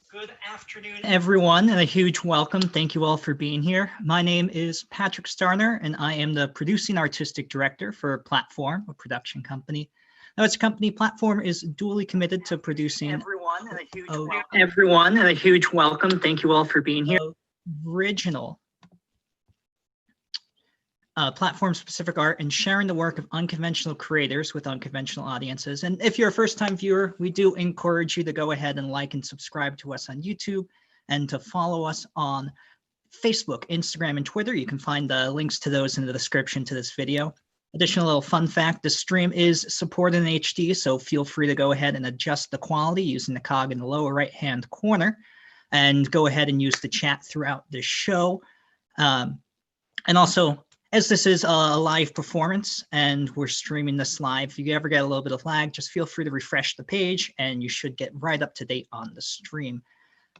Good afternoon, everyone, and a huge welcome. Thank you all for being here. My name is Patrick Starner, and I am the producing artistic director for Platform, a production company. Now, its company Platform is duly committed to producing everyone, and a huge welcome. Thank you all for being here. Original platform-specific art and sharing the work of unconventional creators with unconventional audiences. And if you're a first-time viewer, we do encourage you to go ahead and like and subscribe to us on YouTube and to follow us on Facebook, Instagram, and Twitter. You can find the links to those in the description to this video. Additional little fun fact, the stream is supported in HD, so feel free to go ahead and adjust the quality using the cog in the lower right-hand corner, and go ahead and use the chat throughout the show. And also, as this is a live performance and we're streaming this live, if you ever get a little bit of lag, just feel free to refresh the page and you should get right up to date on the stream.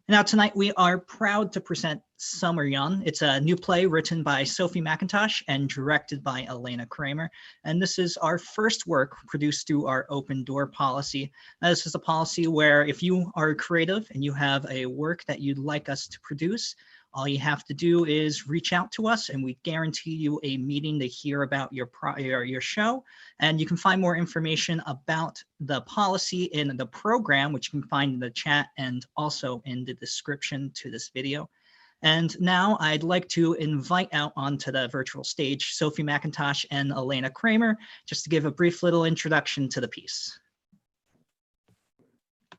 Now tonight we are proud to present Summeryoung. It's a new play written by Sophie McIntosh and directed by Elena Cramer. And this is our first work produced through our open door policy. Now, this is a policy where if you are creative and you have a work that you'd like us to produce, all you have to do is reach out to us and we guarantee you a meeting to hear about your show. And you can find more information about the policy in the program, which you can find in the chat and also in the description to this video. And now I'd like to invite out onto the virtual stage Sophie McIntosh and Elena Cramer, just to give a brief little introduction to the piece.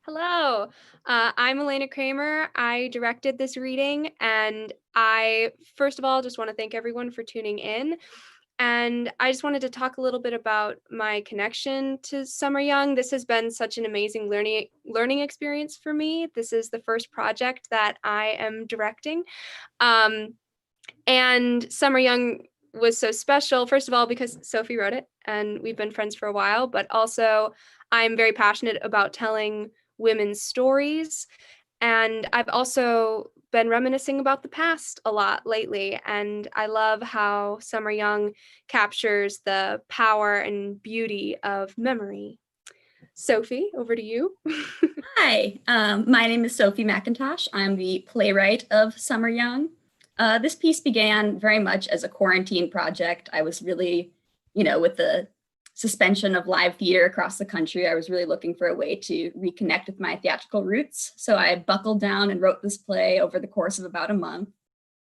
Hello, I'm Elena Cramer. I directed this reading, and I, first of all, just want to thank everyone for tuning in. And I just wanted to talk a little bit about my connection to Summeryoung. This has been such an amazing learning experience for me. This is the first project that I am directing. And Summeryoung was so special, first of all, because Sophie wrote it, and we've been friends for a while, but also I'm very passionate about telling women's stories. And I've also been reminiscing about the past a lot lately. And I love how Summeryoung captures the power and beauty of memory. Sophie, over to you. Hi, my name is Sophie McIntosh. I'm the playwright of Summeryoung. This piece began very much as a quarantine project. I was really, with the suspension of live theater across the country, I was really looking for a way to reconnect with my theatrical roots. So I buckled down and wrote this play over the course of about a month.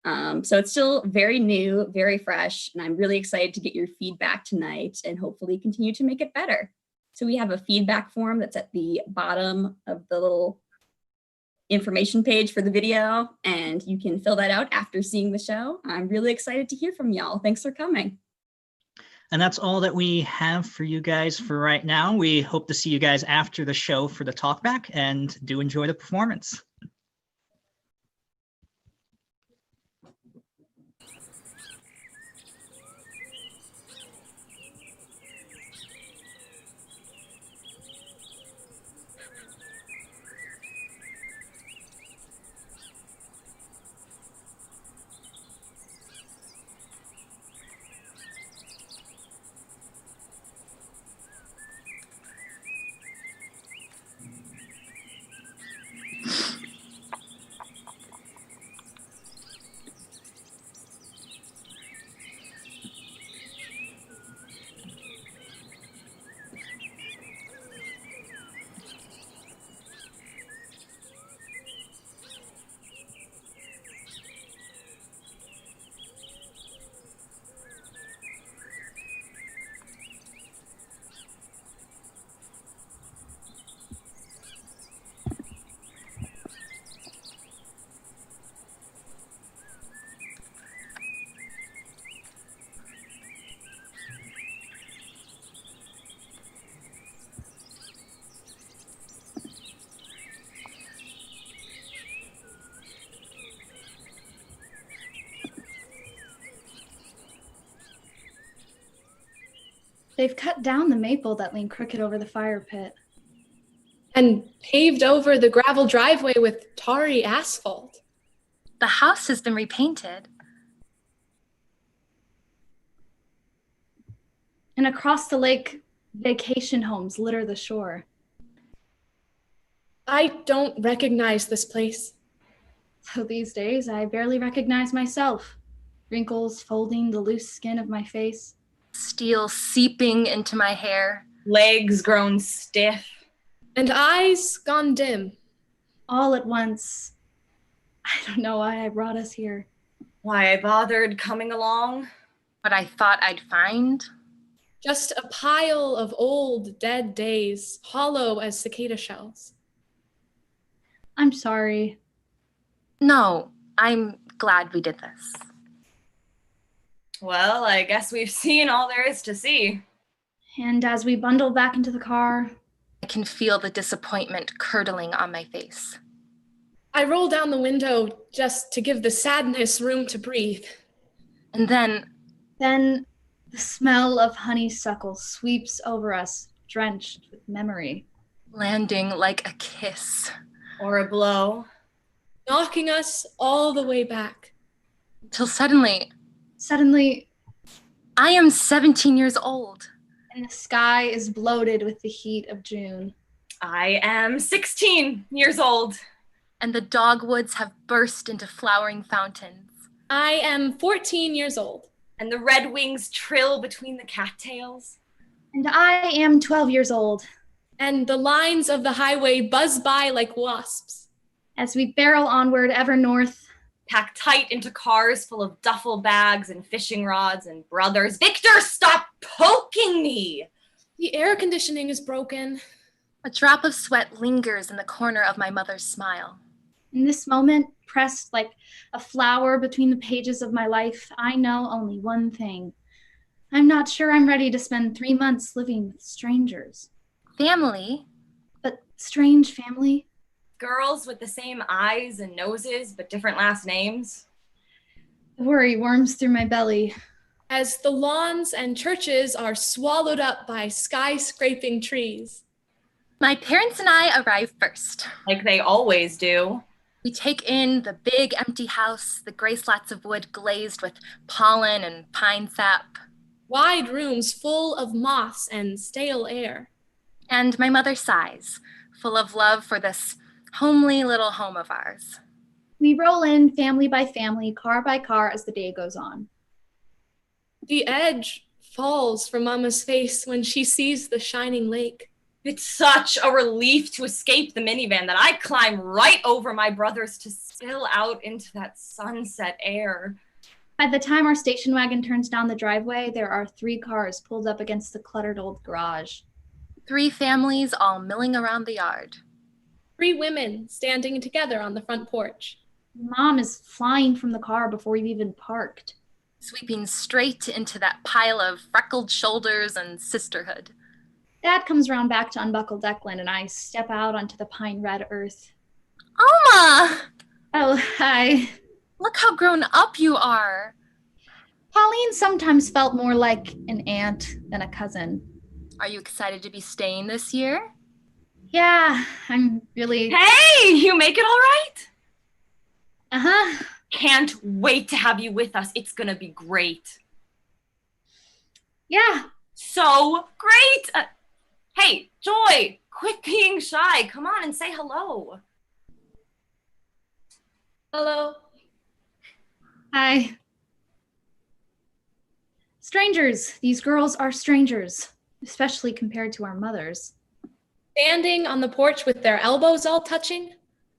So it's still very new, very fresh, and I'm really excited to get your feedback tonight and hopefully continue to make it better. So we have a feedback form that's at the bottom of the little information page for the video, and you can fill that out after seeing the show. I'm really excited to hear from y'all. Thanks for coming. And that's all that we have for you guys for right now. We hope to see you guys after the show for the talkback, and do enjoy the performance. They've cut down the maple that leaned crooked over the fire pit. And paved over the gravel driveway with tarry asphalt. The house has been repainted. And across the lake, vacation homes litter the shore. I don't recognize this place. So these days, I barely recognize myself. Wrinkles folding the loose skin of my face. Steel seeping into my hair. Legs grown stiff. And eyes gone dim. All at once. I don't know why I brought us here. Why I bothered coming along? What I thought I'd find. Just a pile of old, dead days, hollow as cicada shells. I'm sorry. No, I'm glad we did this. Well, I guess we've seen all there is to see. And as we bundle back into the car, I can feel the disappointment curdling on my face. I roll down the window just to give the sadness room to breathe. And then the smell of honeysuckle sweeps over us, drenched with memory. landing like a kiss. Or a blow. Knocking us all the way back. Till suddenly, Suddenly, I am 17 years old. and the sky is bloated with the heat of June. I am 16 years old. And the dogwoods have burst into flowering fountains. I am 14 years old. And the red wings trill between the cattails. And I am 12 years old. And the lines of the highway buzz by like wasps. As we barrel onward ever north, Packed tight into cars full of duffel bags and fishing rods and brothers. Victor, stop poking me! The air conditioning is broken. A drop of sweat lingers in the corner of my mother's smile. in this moment, pressed like a flower between the pages of my life, I know only one thing. I'm not sure I'm ready to spend 3 months living with strangers. Family? But strange family? Girls with the same eyes and noses, but different last names. The worry worms through my belly. As the lawns and churches are swallowed up by skyscraping trees. My parents and I arrive first. Like they always do. We take in the big empty house, the gray slats of wood glazed with pollen and pine sap. Wide rooms full of moss and stale air. And my mother sighs, full of love for this homely little home of ours. We roll in family by family, car by car as the day goes on. The edge falls from Mama's face when she sees the shining lake. It's such a relief to escape the minivan that I climb right over my brothers to spill out into that sunset air. By the time our station wagon turns down the driveway, there are 3 cars pulled up against the cluttered old garage. 3 families all milling around the yard. 3 women standing together on the front porch. Mom is flying from the car before we've even parked. Sweeping straight into that pile of freckled shoulders and sisterhood. Dad comes around back to unbuckle Declan, and I step out onto the pine-red earth. Alma! Oh, hi. Look how grown up you are. Colleen sometimes felt more like an aunt than a cousin. Are you excited to be staying this year? Yeah, I'm really... Hey, you make it all right? Uh-huh. Can't wait to have you with us. It's gonna be great. Yeah. So great! Hey, Joy, quit being shy. Come on and say hello. Hello. Hi. Strangers. These girls are strangers, especially compared to our mothers. Standing on the porch with their elbows all touching.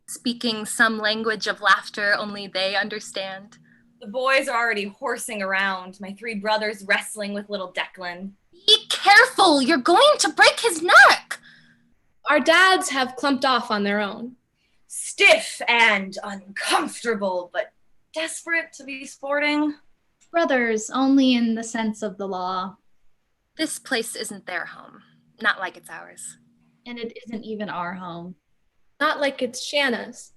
Speaking some language of laughter only they understand. The boys are already horsing around, my 3 brothers wrestling with little Declan. Be careful, you're going to break his neck. Our dads have clumped off on their own. Stiff and uncomfortable, but desperate to be sporting. Brothers, only in the sense of the law. This place isn't their home, not like it's ours. And it isn't even our home. Not like it's Shanna's.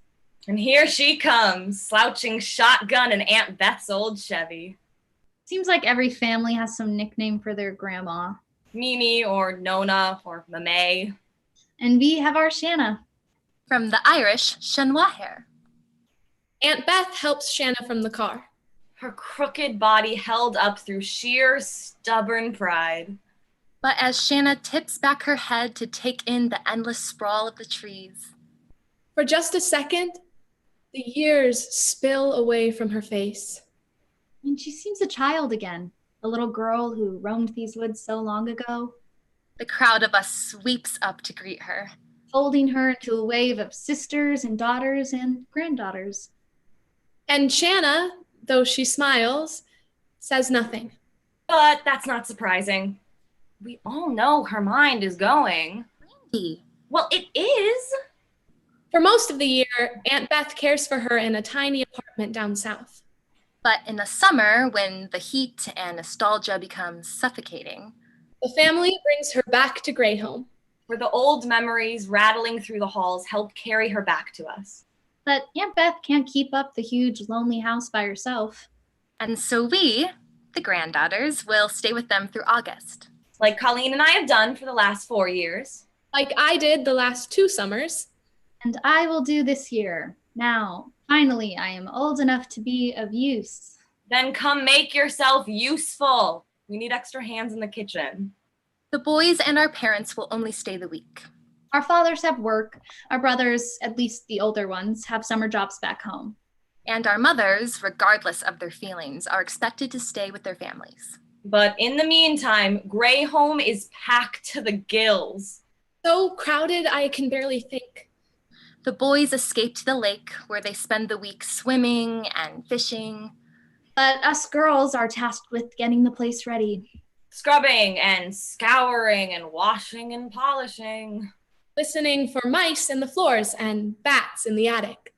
And here she comes, slouching shotgun in Aunt Beth's old Chevy. Seems like every family has some nickname for their grandma. Mimi or Nona or Mame. And we have our Shanna. From the Irish, Chanois. Aunt Beth helps Shanna from the car. Her crooked body held up through sheer stubborn pride. But as Shanna tips back her head to take in the endless sprawl of the trees, For just a second, the years spill away from her face. And she seems a child again, the little girl who roamed these woods so long ago. The crowd of us sweeps up to greet her, Folding her into a wave of sisters and daughters and granddaughters. And Shanna, though she smiles, says nothing. But that's not surprising. We all know her mind is going. Brandy. Well, it is. For most of the year, Aunt Beth cares for her in a tiny apartment down south. But in the summer, when the heat and nostalgia becomes suffocating, The family brings her back to Greyholme. Where the old memories rattling through the halls help carry her back to us. But Aunt Beth can't keep up the huge, lonely house by herself. and so we, the granddaughters, will stay with them through August. Like Colleen and I have done for the last 4 years. Like I did the last 2 summers. And I will do this year. Now, finally, I am old enough to be of use. Then come make yourself useful. We need extra hands in the kitchen. The boys and our parents will only stay the week. Our fathers have work. Our brothers, at least the older ones, have summer jobs back home. And our mothers, regardless of their feelings, are expected to stay with their families. But in the meantime, Greyholme is packed to the gills. So crowded I can barely think. The boys escape to the lake where they spend the week swimming and fishing. But us girls are tasked with getting the place ready. Scrubbing and scouring and washing and polishing. Listening for mice in the floors and bats in the attic.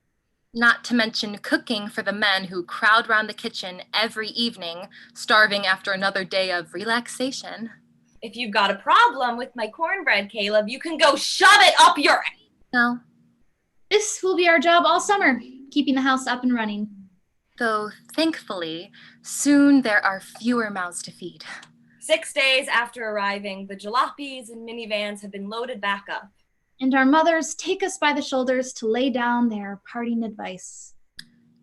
Not to mention cooking for the men who crowd round the kitchen every evening, starving after another day of relaxation. If you've got a problem with my cornbread, Caleb, you can go shove it up your... No, This will be our job all summer, keeping the house up and running. though thankfully, soon there are fewer mouths to feed. 6 days after arriving, the jalopies and minivans have been loaded back up. And our mothers take us by the shoulders to lay down their parting advice.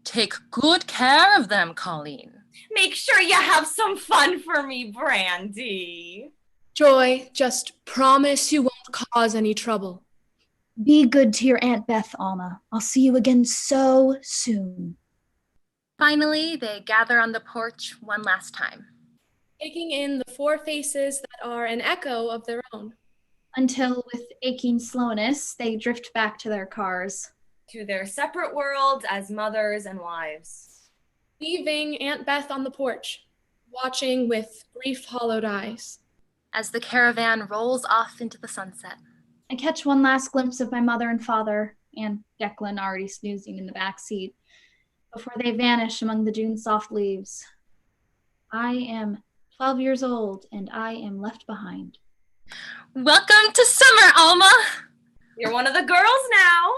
Take good care of them, Colleen. Make sure you have some fun for me, Brandy. Joy, just promise you won't cause any trouble. Be good to your Aunt Beth, Alma. I'll see you again so soon. Finally, they gather on the porch one last time. Taking in the 4 faces that are an echo of their own. Until, with aching slowness, they drift back to their cars. To their separate worlds as mothers and wives. Leaving Aunt Beth on the porch, watching with grief-hollowed eyes. As the caravan rolls off into the sunset. I catch one last glimpse of my mother and father, and Declan already snoozing in the back seat, before they vanish among the June soft leaves. I am 12 years old, and I am left behind. Welcome to summer, Alma! You're one of the girls now.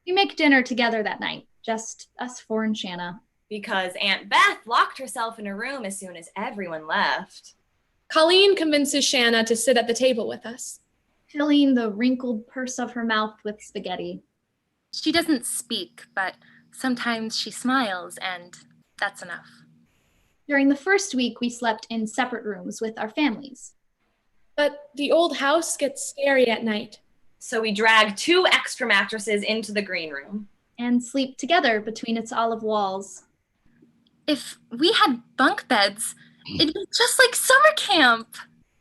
We make dinner together that night, just us 4 and Shanna. Because Aunt Beth locked herself in her room as soon as everyone left. Colleen convinces Shanna to sit at the table with us. Filling the wrinkled purse of her mouth with spaghetti. She doesn't speak, but sometimes she smiles, and that's enough. During the first week, we slept in separate rooms with our families. But the old house gets scary at night. So we drag 2 extra mattresses into the green room. And sleep together between its olive walls. If we had bunk beds, it'd be just like summer camp.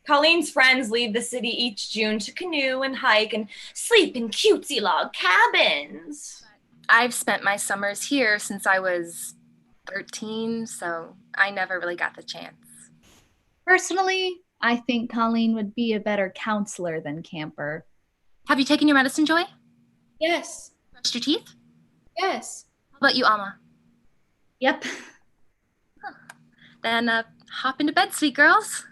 Colleen's friends leave the city each June to canoe and hike and sleep in cutesy log cabins. I've spent my summers here since I was 13, so I never really got the chance. Personally, I think Colleen would be a better counselor than camper. Have you taken your medicine, Joy? Yes, Brushed your teeth? yes. How about you, Alma? Yep. Then hop into bed, sweet girls.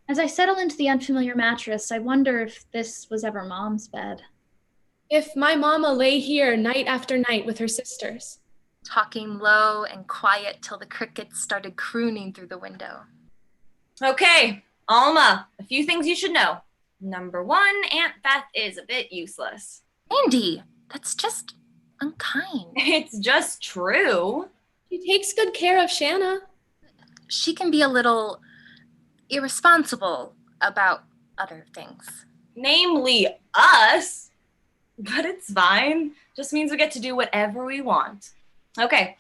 As I settle into the unfamiliar mattress, I wonder if this was ever Mom's bed. If my mama lay here night after night with her sisters. Talking low and quiet till the crickets started crooning through the window. Okay, Alma, a few things you should know. Number 1, Aunt Beth is a bit useless. Andy, that's just unkind. It's just true. She takes good care of Shanna. She can be a little irresponsible about other things. Namely us. But it's fine. Just means we get to do whatever we want. Okay,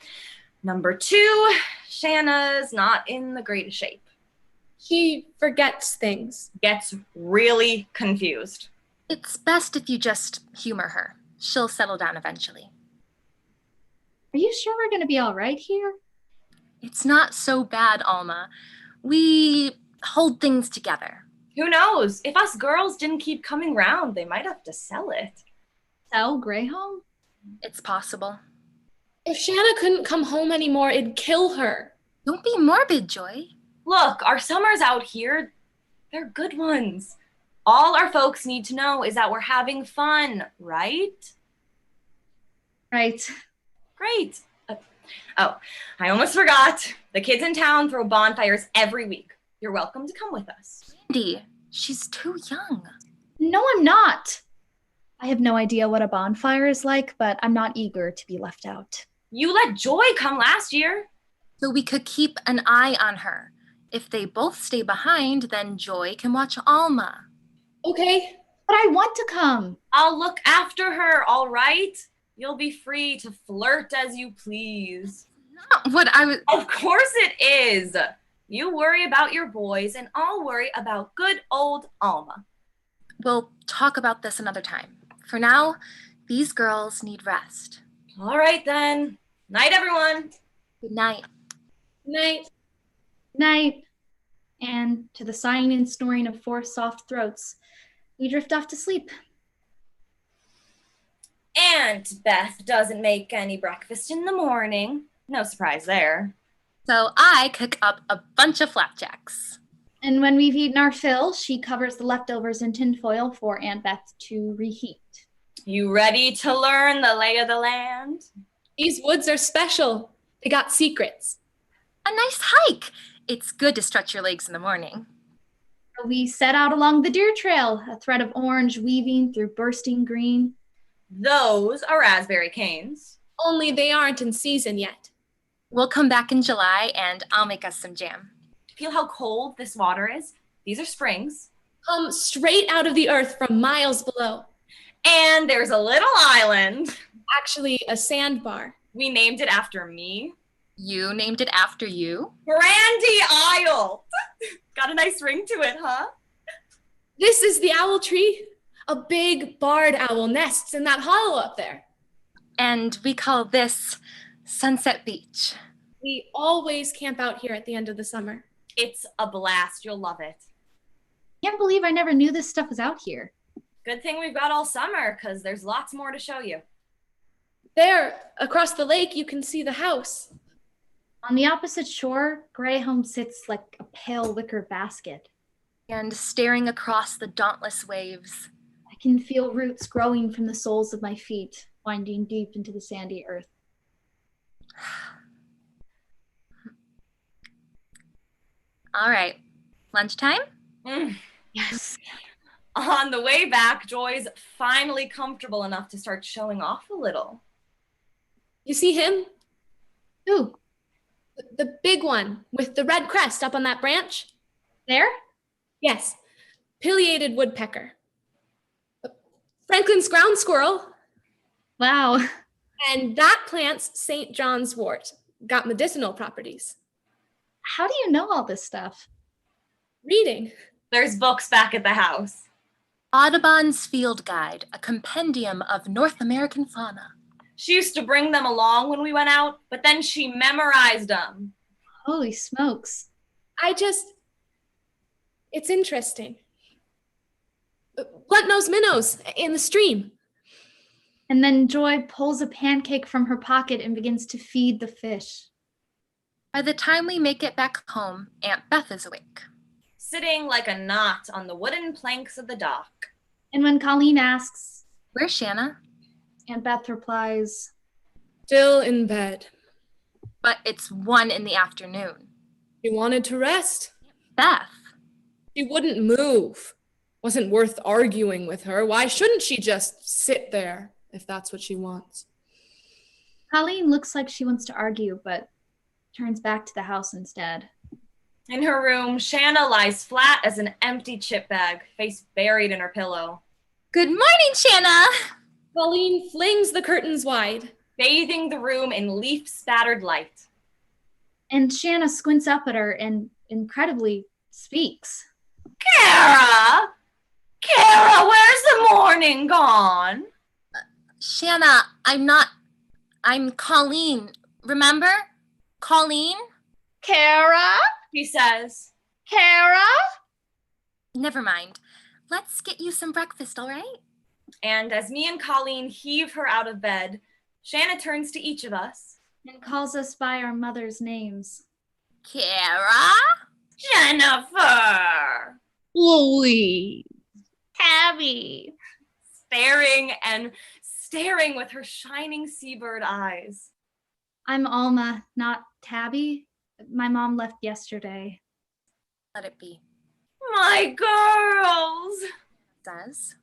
number 2, Shanna's not in the greatest shape. She forgets things. Gets really confused. It's best if you just humor her. She'll settle down eventually. Are you sure we're going to be all right here? It's not so bad, Alma. We hold things together. Who knows? If us girls didn't keep coming round, they might have to sell it. Sell Grey home? It's possible. If Shanna couldn't come home anymore, it'd kill her. Don't be morbid, Joy. Look, our summers out here, they're good ones. All our folks need to know is that we're having fun, right? Right. Great. Oh, I almost forgot. The kids in town throw bonfires every week. You're welcome to come with us. Brandy, she's too young. No, I'm not. I have no idea what a bonfire is like, but I'm not eager to be left out. You let Joy come last year. So we could keep an eye on her. If they both stay behind, then Joy can watch Alma. Okay. But I want to come. I'll look after her, all right? You'll be free to flirt as you please. Not what I was... Of course it is. You worry about your boys, and I'll worry about good old Alma. We'll talk about this another time. For now, these girls need rest. All right, then. Night, everyone. Good night. Night. Night. And to the sighing and snoring of 4 soft throats, we drift off to sleep. Aunt Beth doesn't make any breakfast in the morning. No surprise there. So I cook up a bunch of flapjacks. And when we've eaten our fill, she covers the leftovers in tinfoil for Aunt Beth to reheat. You ready to learn the lay of the land? These woods are special. They got secrets. A nice hike. It's good to stretch your legs in the morning. We set out along the deer trail, a thread of orange weaving through bursting green. Those are raspberry canes. Only they aren't in season yet. We'll come back in July and I'll make us some jam. Feel how cold this water is? These are springs. Come straight out of the earth from miles below. And there's a little island. Actually, a sandbar. We named it after me. You named it after you? Brandy Isle. Got a nice ring to it, huh? This is the owl tree. A big barred owl nests in that hollow up there. And we call this Sunset Beach. We always camp out here at the end of the summer. It's a blast. You'll love it. Can't believe I never knew this stuff was out here. Good thing we've got all summer, because there's lots more to show you. There, across the lake, you can see the house. On the opposite shore, Grey home sits like a pale wicker basket. And staring across the dauntless waves. I can feel roots growing from the soles of my feet, winding deep into the sandy earth. All right, lunchtime? Yes. On the way back, Joy's finally comfortable enough to start showing off a little. You see him? Ooh, The big one with the red crest up on that branch? there? Yes, pileated woodpecker. Franklin's ground squirrel. Wow. And that plant's St. John's wort. Got medicinal properties. How do you know all this stuff? Reading. There's books back at the house. Audubon's Field Guide, a compendium of North American fauna. She used to bring them along when we went out, but then she memorized them. Holy smokes. It's interesting. Blunt-nosed minnows in the stream. And then Joy pulls a pancake from her pocket and begins to feed the fish. By the time we make it back home, Aunt Beth is awake. Sitting like a knot on the wooden planks of the dock. And when Colleen asks, Where's Shanna? Aunt Beth replies, Still in bed. But it's 1 in the afternoon. She wanted to rest. Beth, She wouldn't move. Wasn't worth arguing with her. Why shouldn't she just sit there if that's what she wants? Colleen looks like she wants to argue, but turns back to the house instead. In her room, Shanna lies flat as an empty chip bag, face buried in her pillow. good morning, Shanna. Colleen flings the curtains wide, bathing the room in leaf-spattered light. And Shanna squints up at her and incredibly speaks. Kara! Kara, where's the morning gone? Shanna, I'm Colleen. Remember? Colleen? Kara? He says. Kara? Never mind. Let's get you some breakfast, all right? And as me and Colleen heave her out of bed, Shanna turns to each of us. And calls us by our mother's names. Kara? Jennifer! Chloe. Tabby! Staring with her shining seabird eyes. I'm Alma, not Tabby. My mom left yesterday. Let it be. My girls! Says.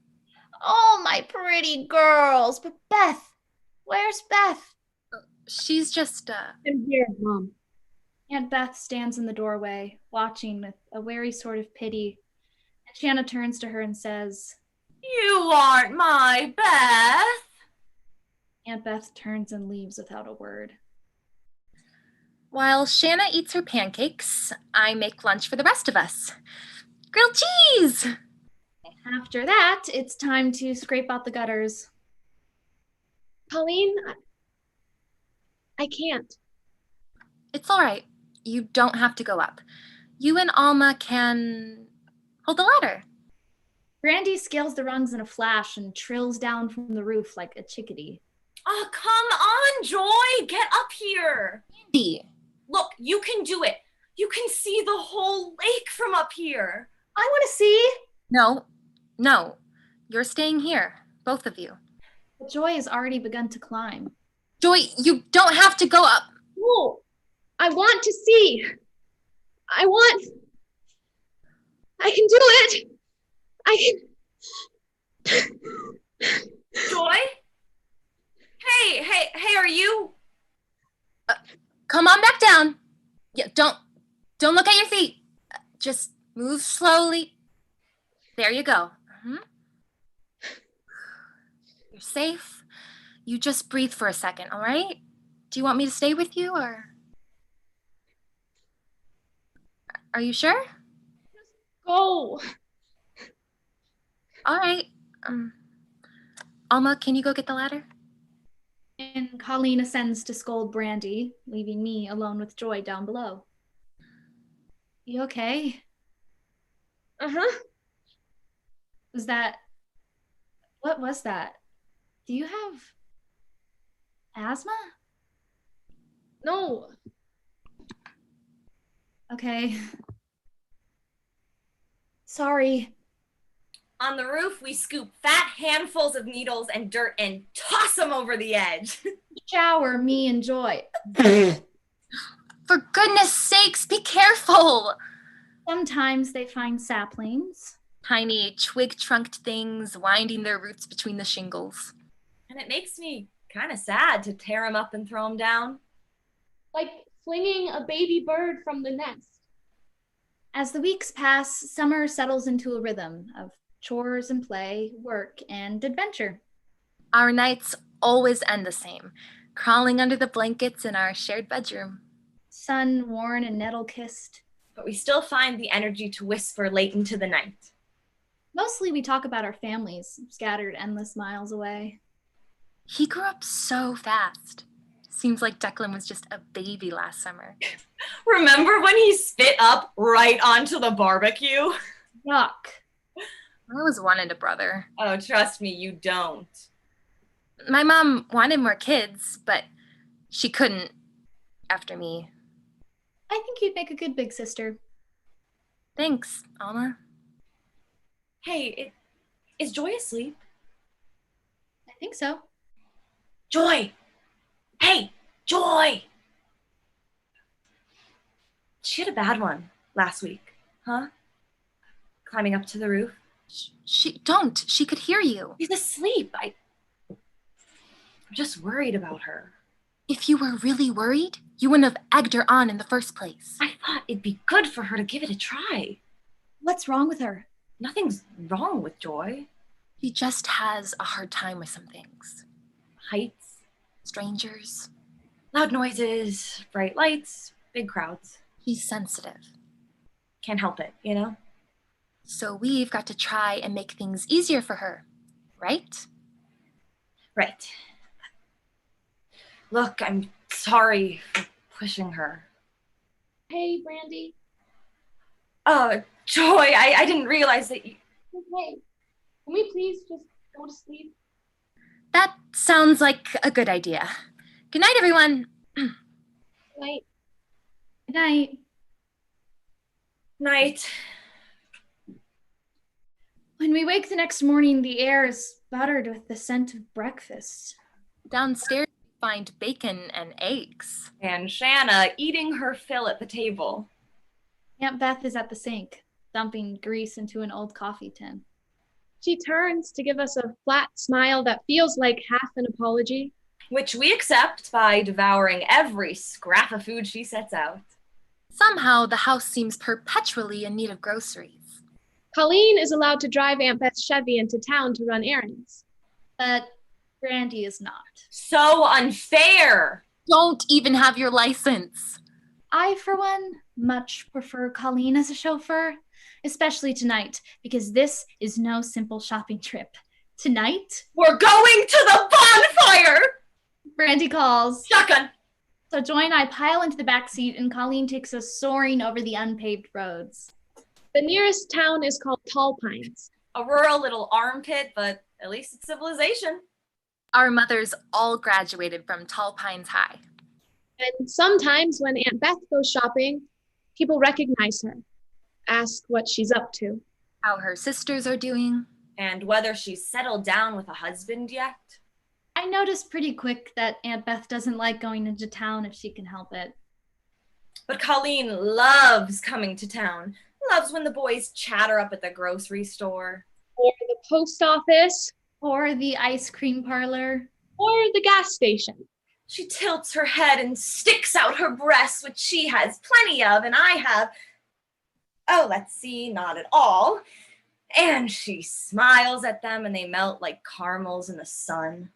Oh, my pretty girls. But Beth, where's Beth? She's just, I'm here, Mom. Aunt Beth stands in the doorway, watching with a wary sort of pity. And Shanna turns to her and says, You aren't my Beth. Aunt Beth turns and leaves without a word. While Shanna eats her pancakes, I make lunch for the rest of us. Grilled cheese! After that, it's time to scrape out the gutters. Colleen, I can't. It's all right. You don't have to go up. You and Alma can hold the ladder. Brandy scales the rungs in a flash and trills down from the roof like a chickadee. Oh, come on, Joy. Get up here. Andy. Look, you can do it. You can see the whole lake from up here. I want to see. No. You're staying here, both of you. But Joy has already begun to climb. Joy, you don't have to go up. No, I want to see. I can do it. Joy? Hey, are you? Come on back down. Yeah, don't look at your feet. Just move slowly. There you go. You're safe. You just breathe for a second, all right? Do you want me to stay with you, or? Are you sure? Go. All right. Alma, can you go get the ladder? And Colleen ascends to scold Brandy, leaving me alone with Joy down below. You okay? Uh-huh. What was that? Do you have asthma? No. Okay. Sorry. On the roof, we scoop fat handfuls of needles and dirt and toss them over the edge. Shower, me and Joy. For goodness sakes, be careful. Sometimes they find saplings. Tiny twig-trunked things winding their roots between the shingles. And it makes me kind of sad to tear them up and throw them down. Like flinging a baby bird from the nest. As the weeks pass, summer settles into a rhythm of chores and play, work and adventure. Our nights always end the same, crawling under the blankets in our shared bedroom. Sun-worn and nettle-kissed. But we still find the energy to whisper late into the night. Mostly we talk about our families, scattered endless miles away. He grew up so fast. Seems like Declan was just a baby last summer. Remember when he spit up right onto the barbecue? Yuck. I always wanted a brother. Oh, trust me, you don't. My mom wanted more kids, but she couldn't after me. I think you'd make a good big sister. Thanks, Alma. Hey, is Joy asleep? I think so. Joy! Hey, Joy! She had a bad one last week, huh? Climbing up to the roof. She could hear you. She's asleep. I'm just worried about her. If you were really worried, you wouldn't have egged her on in the first place. I thought it'd be good for her to give it a try. What's wrong with her? Nothing's wrong with Joy. She just has a hard time with some things. Heights, strangers. Loud noises, bright lights, big crowds. She's sensitive. Can't help it, you know? So we've got to try and make things easier for her, right? Right. Look, I'm sorry for pushing her. Hey, Brandy. Joy, I didn't realize that you... Okay. Can we please just go to sleep? That sounds like a good idea. Good night, everyone. Night. Good night. Night. When we wake the next morning, the air is buttered with the scent of breakfast. Downstairs, we find bacon and eggs. And Shanna eating her fill at the table. Aunt Beth is at the sink, dumping grease into an old coffee tin. She turns to give us a flat smile that feels like half an apology. Which we accept by devouring every scrap of food she sets out. Somehow, the house seems perpetually in need of groceries. Colleen is allowed to drive Aunt Beth's Chevy into town to run errands. But Brandy is not. So unfair! Don't even have your license. I, for one, much prefer Colleen as a chauffeur, especially tonight, because this is no simple shopping trip. Tonight, We're going to the bonfire! Brandy calls. Shotgun! So Joy and I pile into the back seat, and Colleen takes us soaring over the unpaved roads. The nearest town is called Tall Pines. A rural little armpit, but at least it's civilization. Our mothers all graduated from Tall Pines High. And sometimes when Aunt Beth goes shopping, people recognize her, ask what she's up to. How her sisters are doing. And whether she's settled down with a husband yet. I noticed pretty quick that Aunt Beth doesn't like going into town if she can help it. But Colleen loves coming to town. Loves when the boys chatter up at the grocery store. Or the post office, Or the ice cream parlor. or the gas station. She tilts her head and sticks out her breasts, which she has plenty of, and I have, let's see, not at all. And she smiles at them, and they melt like caramels in the sun.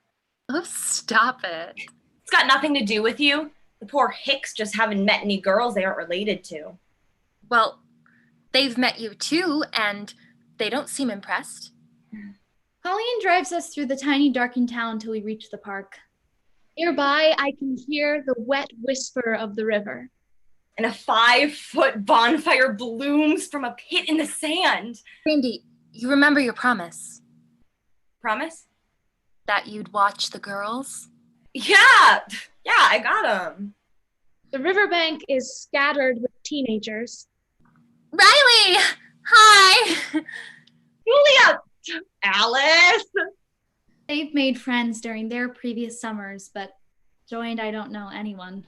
Oh, stop it. It's got nothing to do with you. The poor hicks just haven't met any girls they aren't related to. Well, they've met you too, and they don't seem impressed. Colleen drives us through the tiny darkened town till we reach the park. Nearby, I can hear the wet whisper of the river. And a 5-foot bonfire blooms from a pit in the sand. Brandy, you remember your promise Promise? that you'd watch the girls? Yeah, I got 'em. The riverbank is scattered with teenagers. Riley! Hi! Julia! Alice! They've made friends during their previous summers, but Joy and I don't know anyone.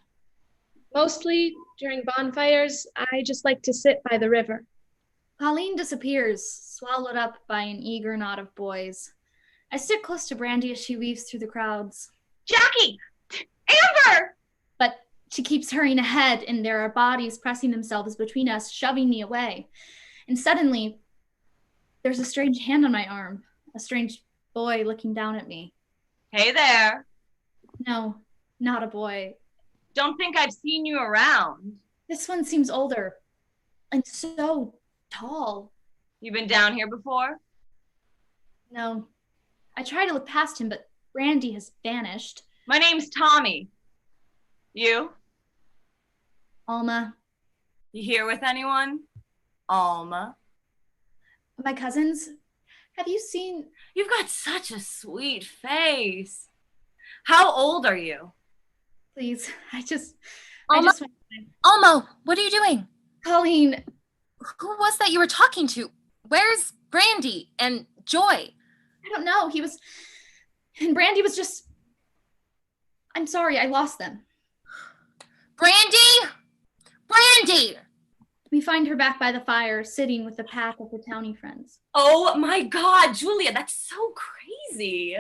Mostly during bonfires, I just like to sit by the river. Colleen disappears, swallowed up by an eager knot of boys. I sit close to Brandy as she weaves through the crowds. Jackie! Amber! But she keeps hurrying ahead, and there are bodies pressing themselves between us, shoving me away. And suddenly, there's a strange hand on my arm, a strange boy looking down at me. Hey there. No, not a boy. Don't think I've seen you around. This one seems older and so tall. You been down here before? No, I try to look past him, but Brandy has vanished. My name's Tommy. You? Alma, You here with anyone? Alma. my cousins, have you seen? You've got such a sweet face. How old are you? Please, I just Alma? Alma, what are you doing? Colleen, Who was that you were talking to? Where's Brandy and Joy? I don't know. And Brandy was just. I'm sorry, I lost them. Brandy! Brandy! We find her back by the fire, sitting with the pack of her townie friends. Oh my God, Julia, that's so crazy.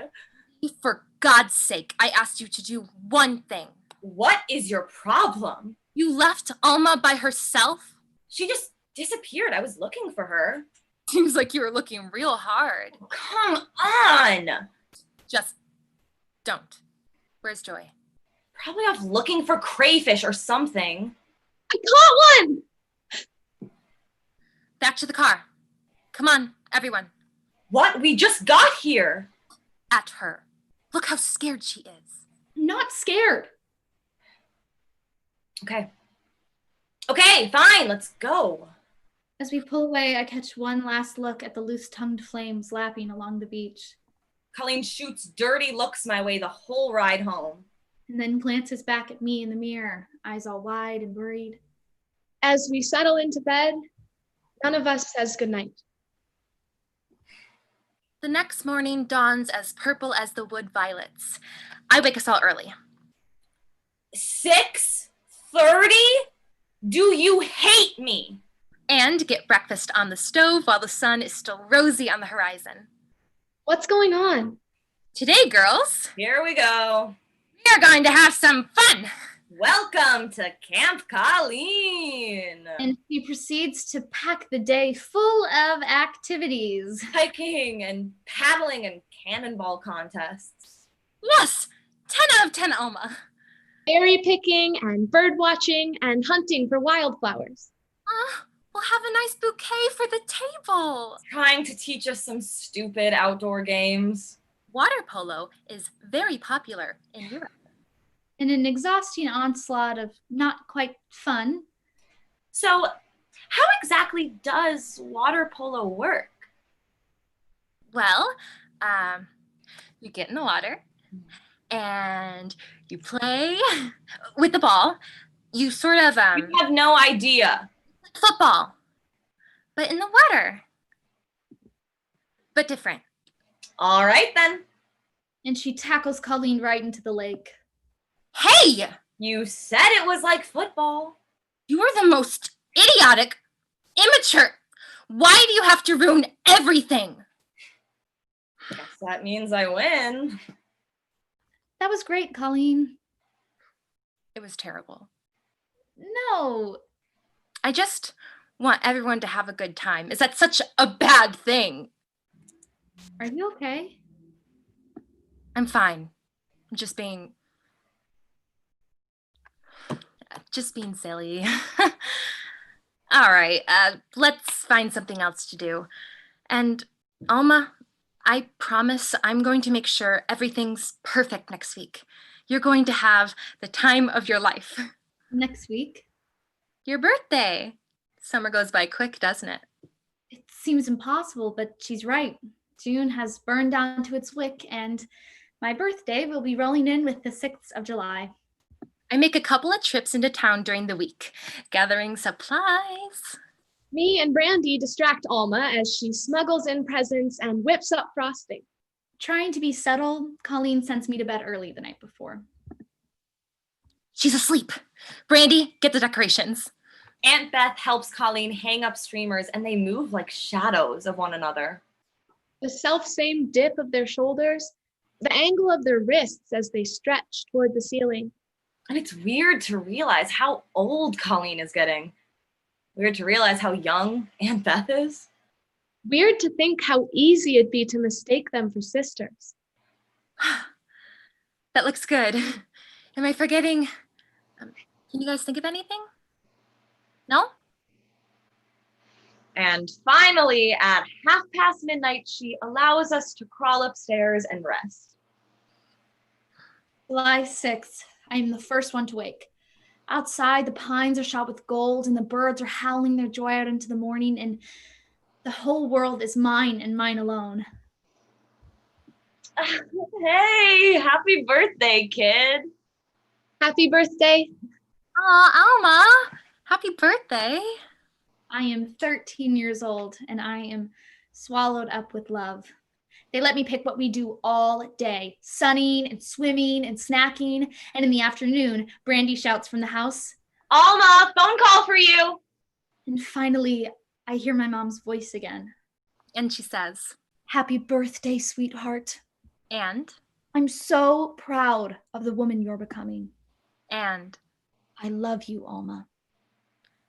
For God's sake, I asked you to do one thing. What is your problem? You left Alma by herself? She just disappeared. I was looking for her. Seems like you were looking real hard. Come on! Just don't. Where's Joy? Probably off looking for crayfish or something. I caught one! Back to the car. Come on, everyone. What? We just got here. At her. Look how scared she is. I'm not scared. Okay. Okay, fine, let's go. As we pull away, I catch one last look at the loose-tongued flames lapping along the beach, Colleen shoots dirty looks my way the whole ride home. and then glances back at me in the mirror, eyes all wide and worried. As we settle into bed, none of us says goodnight. The next morning dawns as purple as the wood violets. I wake us all early. 6:30? Do you hate me? And get breakfast on the stove while the sun is still rosy on the horizon. What's going on? Today, girls, Here we go. we are going to have some fun. Welcome to Camp Colleen. And she proceeds to pack the day full of activities. Hiking and paddling and cannonball contests. Yes, 10 out of 10, Alma. Berry picking and bird watching and hunting for wildflowers. We'll have a nice bouquet for the table. Trying to teach us some stupid outdoor games. Water polo is very popular in Europe. In an exhausting onslaught of not quite fun, So, how exactly does water polo work? Well, you get in the water and you play with the ball. You sort of You have no idea. football, but in the water, but different. All right then. and she tackles Colleen right into the lake. Hey, You said it was like football. you are the most idiotic, immature. Why do you have to ruin everything? Guess that means I win. That was great, Colleen. It was terrible. No, I just want everyone to have a good time. Is that such a bad thing? are you okay? I'm fine. I'm just being silly. All right, let's find something else to do. And Alma, I promise I'm going to make sure everything's perfect next week. You're going to have the time of your life. Next week? Your birthday. Summer goes by quick, doesn't it? It seems impossible, but she's right. June has burned down to its wick, and my birthday will be rolling in with the 6th of July. I make a couple of trips into town during the week, gathering supplies. Me and Brandy distract Alma as she smuggles in presents and whips up frosting. Trying to be subtle, Colleen sends me to bed early the night before. She's asleep. Brandy, get the decorations. Aunt Beth helps Colleen hang up streamers and they move like shadows of one another. The self-same dip of their shoulders, the angle of their wrists as they stretch toward the ceiling. And it's weird to realize how old Colleen is getting. Weird to realize how young Aunt Beth is. Weird to think how easy it'd be to mistake them for sisters. That looks good. Am I forgetting? Can you guys think of anything? No? And finally, at midnight, she allows us to crawl upstairs and rest. July 6th. I am the first one to wake. Outside, the pines are shot with gold, and the birds are howling their joy out into the morning, and the whole world is mine and mine alone. Hey, happy birthday, kid. Happy birthday. Aw, Alma, happy birthday. I am 13 years old, and I am swallowed up with love. They let me pick what we do all day, sunning and swimming and snacking, and in the afternoon, Brandy shouts from the house, Alma, phone call for you. and finally, I hear my mom's voice again. And she says, Happy birthday, sweetheart. and I'm so proud of the woman you're becoming. I I love you, Alma.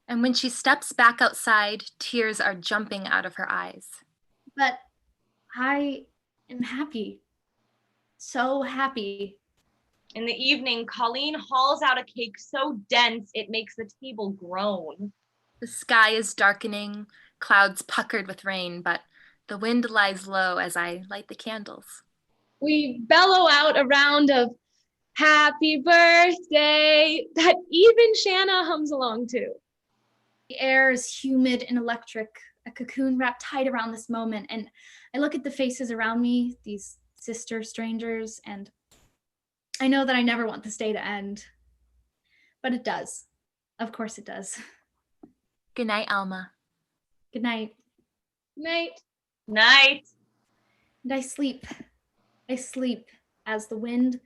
And when she steps back outside, tears are jumping out of her eyes. But I am happy. So happy. In the evening, Colleen hauls out a cake so dense it makes the table groan. The sky is darkening, clouds puckered with rain, but the wind lies low as I light the candles. We bellow out a round of happy birthday that even Shanna hums along to. The air is humid and electric, a cocoon wrapped tight around this moment. And I look at the faces around me, these sister strangers, and I know that I never want this day to end. But it does. Of course it does. Good night, Alma. Good night. Night. Night. And I sleep. I sleep as the wind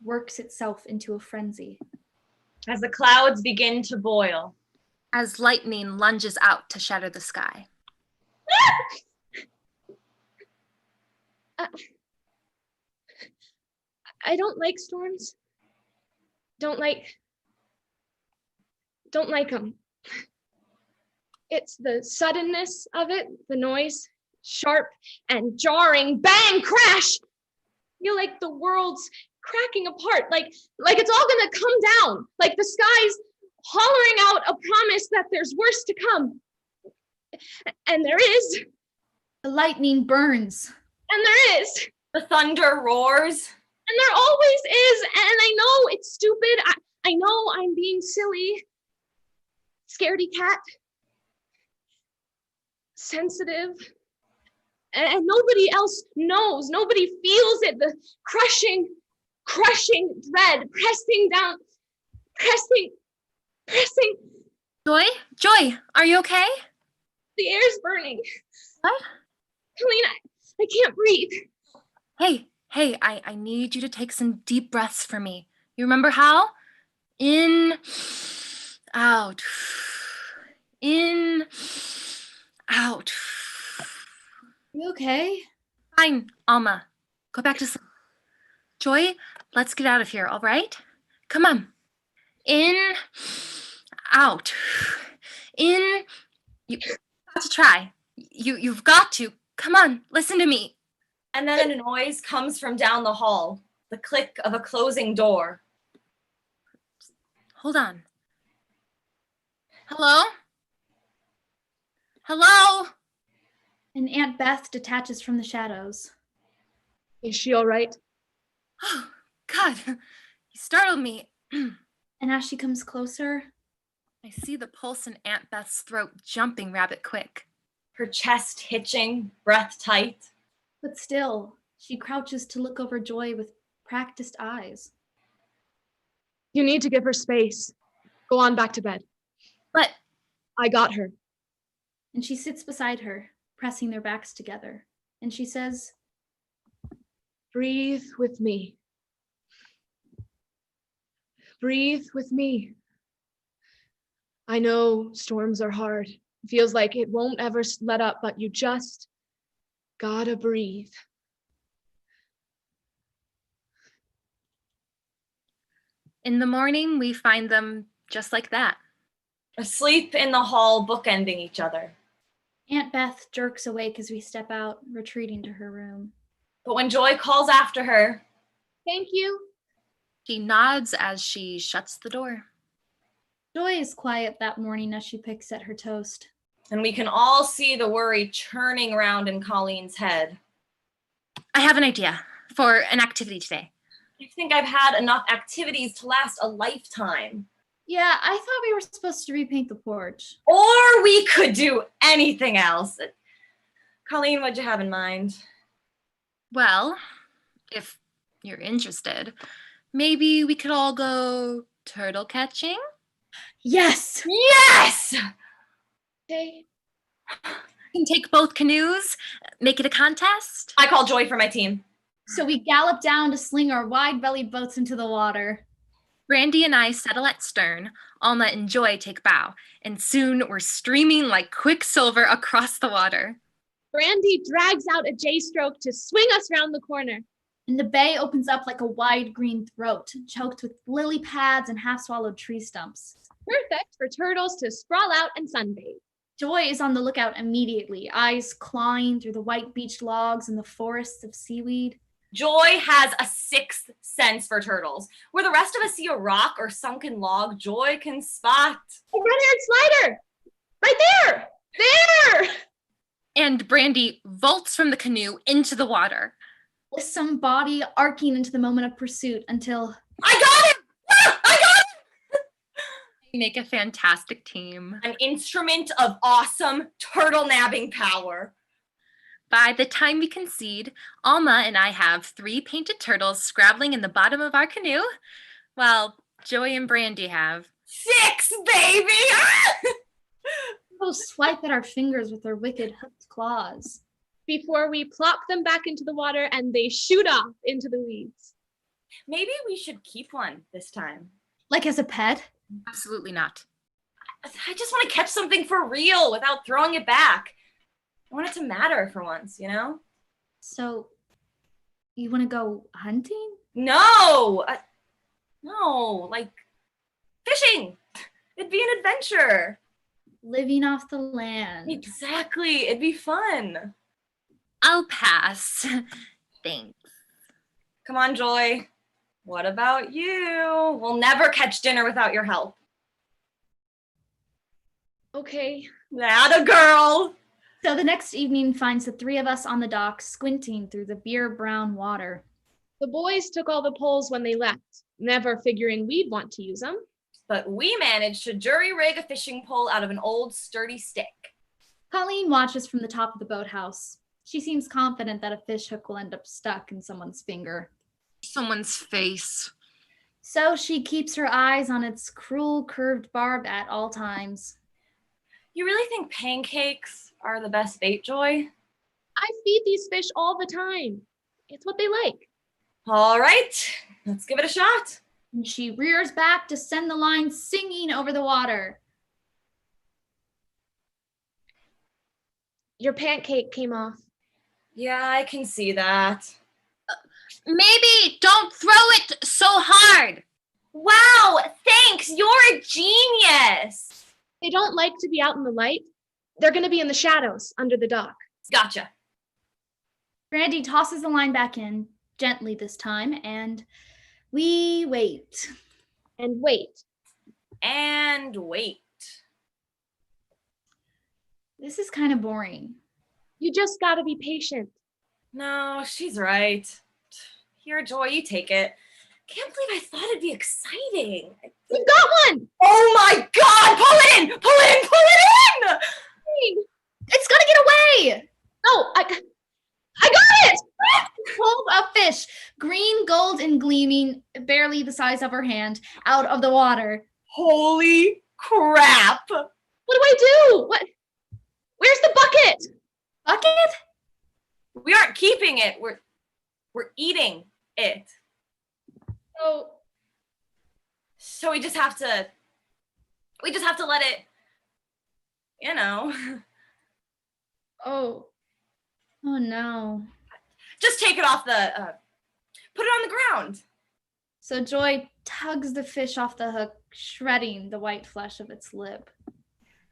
works itself into a frenzy. As the clouds begin to boil. As lightning lunges out to shatter the sky. I don't like storms. Don't like them. It's the suddenness of it, the noise, sharp and jarring, bang, crash. Feel like the world's cracking apart, like it's all gonna come down, like the sky's hollering out a promise that there's worse to come. And there is. The lightning burns. And there is. The thunder roars. And there always is. And I know it's stupid. I know I'm being silly. Scaredy cat. Sensitive. And nobody else knows. Nobody feels it. The crushing dread pressing down. Pressing. Joy, are you okay? The air's burning. What? Colleen, I can't breathe. Hey, I need you to take some deep breaths for me. You remember how? In, out. In, out. You okay? Fine, Alma. Go back to sleep. Joy, let's get out of here, all right? Come on. In, out. In, you've got to try. You've got to. Come on, listen to me. And then a noise comes from down the hall, the click of a closing door. Hold on. Hello? Hello? And Aunt Beth detaches from the shadows. Is she all right? Oh, God, you startled me. And as she comes closer, I see the pulse in Aunt Beth's throat jumping rabbit quick. Her chest hitching, breath tight. but still, she crouches to look over Joy with practiced eyes. You need to give her space. Go on back to bed. But I got her. And she sits beside her, pressing their backs together. And she says, Breathe with me. Breathe with me. I know storms are hard. It feels like it won't ever let up, but you just gotta breathe. in the morning, we find them just like that. Asleep in the hall, bookending each other. Aunt Beth jerks awake as we step out, retreating to her room. But when Joy calls after her, Thank you. She nods as she shuts the door. Joy is quiet that morning as she picks at her toast. and we can all see the worry churning around in Colleen's head. I have an idea for an activity today. I think I've had enough activities to last a lifetime. Yeah, I thought we were supposed to repaint the porch. Or we could do anything else. Colleen, what'd you have in mind? Well, if you're interested, maybe we could all go turtle catching? Yes! Yes! Okay. We can take both canoes, make it a contest. I call Joy for my team. So we gallop down to sling our wide-bellied boats into the water. Brandy and I settle at stern, Alma and Joy take bow, and soon we're streaming like quicksilver across the water. Brandy drags out a J-stroke to swing us round the corner. And the bay opens up like a wide green throat, choked with lily pads and half-swallowed tree stumps. Perfect for turtles to sprawl out and sunbathe. Joy is on the lookout immediately, eyes clawing through the white beach logs and the forests of seaweed. Joy has a sixth sense for turtles. Where the rest of us see a rock or sunken log, Joy can spot A red-haired slider! Right there! There! And Brandy vaults from the canoe into the water. With some body arcing into the moment of pursuit until I got him! Ah, I got him! We make a fantastic team. An instrument of awesome turtle nabbing power. By the time we concede, Alma and I have 3 painted turtles scrabbling in the bottom of our canoe, while Joy and Brandy have 6, baby! Ah! we'll swipe at our fingers with their wicked hooked claws. Before we plop them back into the water and they shoot off into the weeds. Maybe we should keep one this time. Like as a pet? absolutely not. I just want to catch something for real without throwing it back. I want it to matter for once, you know? So, you want to go hunting? No! No, like fishing. It'd be an adventure. Living off the land. Exactly. It'd be fun. I'll pass. Thanks. Come on, Joy. What about you? We'll never catch dinner without your help. Okay. Atta girl. So the next evening finds the 3 of us on the dock squinting through the beer brown water. The boys took all the poles when they left, never figuring we'd want to use them. But we managed to jury-rig a fishing pole out of an old sturdy stick. Colleen watches from the top of the boathouse. She seems confident that a fish hook will end up stuck in someone's finger. Someone's face. So she keeps her eyes on its cruel curved barb at all times. You really think pancakes are the best bait, Joy? I feed these fish all the time. It's what they like. All right, let's give it a shot. And she rears back to send the line singing over the water. Your pancake came off. Yeah, I can see that. Maybe don't throw it so hard. Wow, thanks. You're a genius. They don't like to be out in the light. They're going to be in the shadows under the dock. Gotcha. Brandy tosses the line back in, gently this time, and we wait. And wait. And wait. This is kind of boring. You just got to be patient. No, she's right. Here, Joy, you take it. Can't believe I thought it'd be exciting. We've got one! Oh my God! Pull it in! Pull it in! Pull it in! It's gonna get away! Oh, I got it! Pulled a fish, green, gold, and gleaming, barely the size of her hand, out of the water. Holy crap! What do I do? What? Where's the bucket? Bucket? We aren't keeping it. We're eating it. Oh, So we just have to let it, you know. oh. Oh no. Just take it off the, put it on the ground. So Joy tugs the fish off the hook, shredding the white flesh of its lip.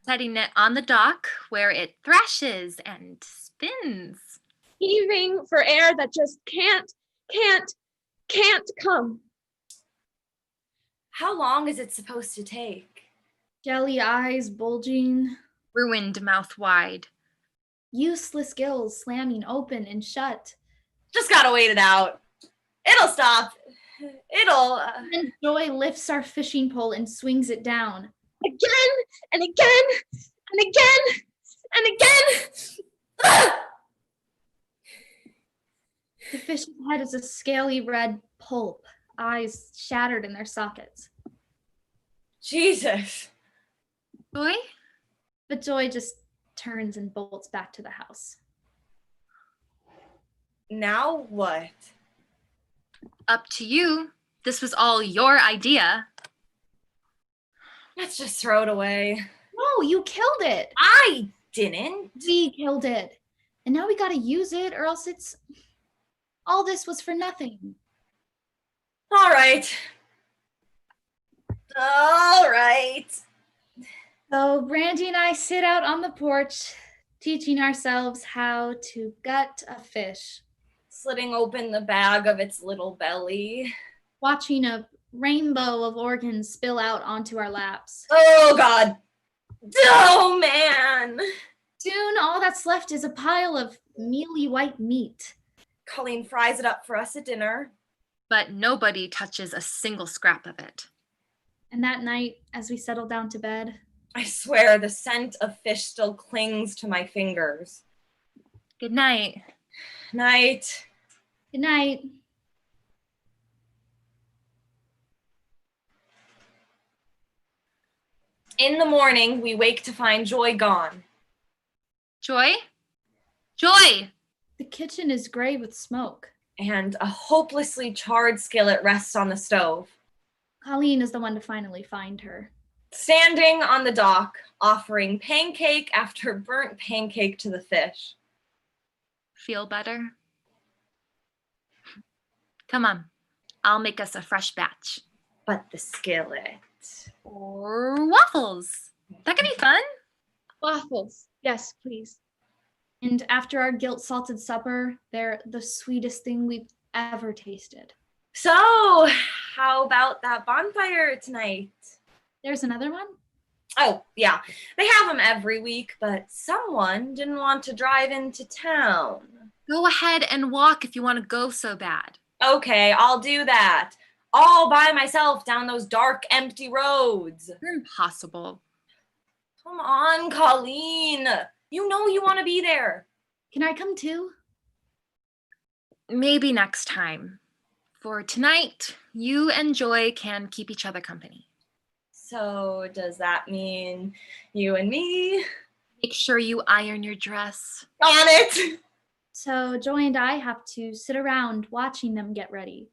Setting it on the dock where it thrashes and spins. Heaving for air that just can't come. How long is it supposed to take? Jelly eyes bulging, Ruined mouth wide. useless gills slamming open and shut. Just gotta wait it out. It'll stop. It'll, Then Joy lifts our fishing pole and swings it down. Again and again and again and again. Ah! The fish's head is a scaly red pulp, eyes shattered in their sockets. Jesus. Joy? But Joy just turns and bolts back to the house. Now what? Up to you. This was all your idea. Let's just throw it away. No, you killed it. I didn't. We killed it. And now we gotta use it or else it's... All this was for nothing. All right. All right. So Brandy and I sit out on the porch, teaching ourselves how to gut a fish, Slitting open the bag of its little belly. watching a rainbow of organs spill out onto our laps. Oh, God. Oh, man. Soon, all that's left is a pile of mealy white meat. Colleen fries it up for us at dinner. But nobody touches a single scrap of it. And that night, as we settle down to bed, I swear the scent of fish still clings to my fingers. Good night. Night. good night. In the morning, we wake to find Joy gone. Joy? Joy! The kitchen is gray with smoke. And a hopelessly charred skillet rests on the stove. Colleen is the one to finally find her. Standing on the dock, offering pancake after burnt pancake to the fish. Feel better? Come on, I'll make us a fresh batch. But the skillet. Or waffles. That could be fun. Waffles. Yes, please. And after our guilt-salted supper, they're the sweetest thing we've ever tasted. So, how about that bonfire tonight? There's another one? Oh, yeah. They have them every week, but someone didn't want to drive into town. Go ahead and walk if you want to go so bad. Okay, I'll do that. All by myself down those dark, empty roads. You're impossible. Come on, Colleen. You know you want to be there. Can I come too? Maybe next time. For tonight, you and Joy can keep each other company. So does that mean you and me? Make sure you iron your dress. On it! So Joy and I have to sit around watching them get ready.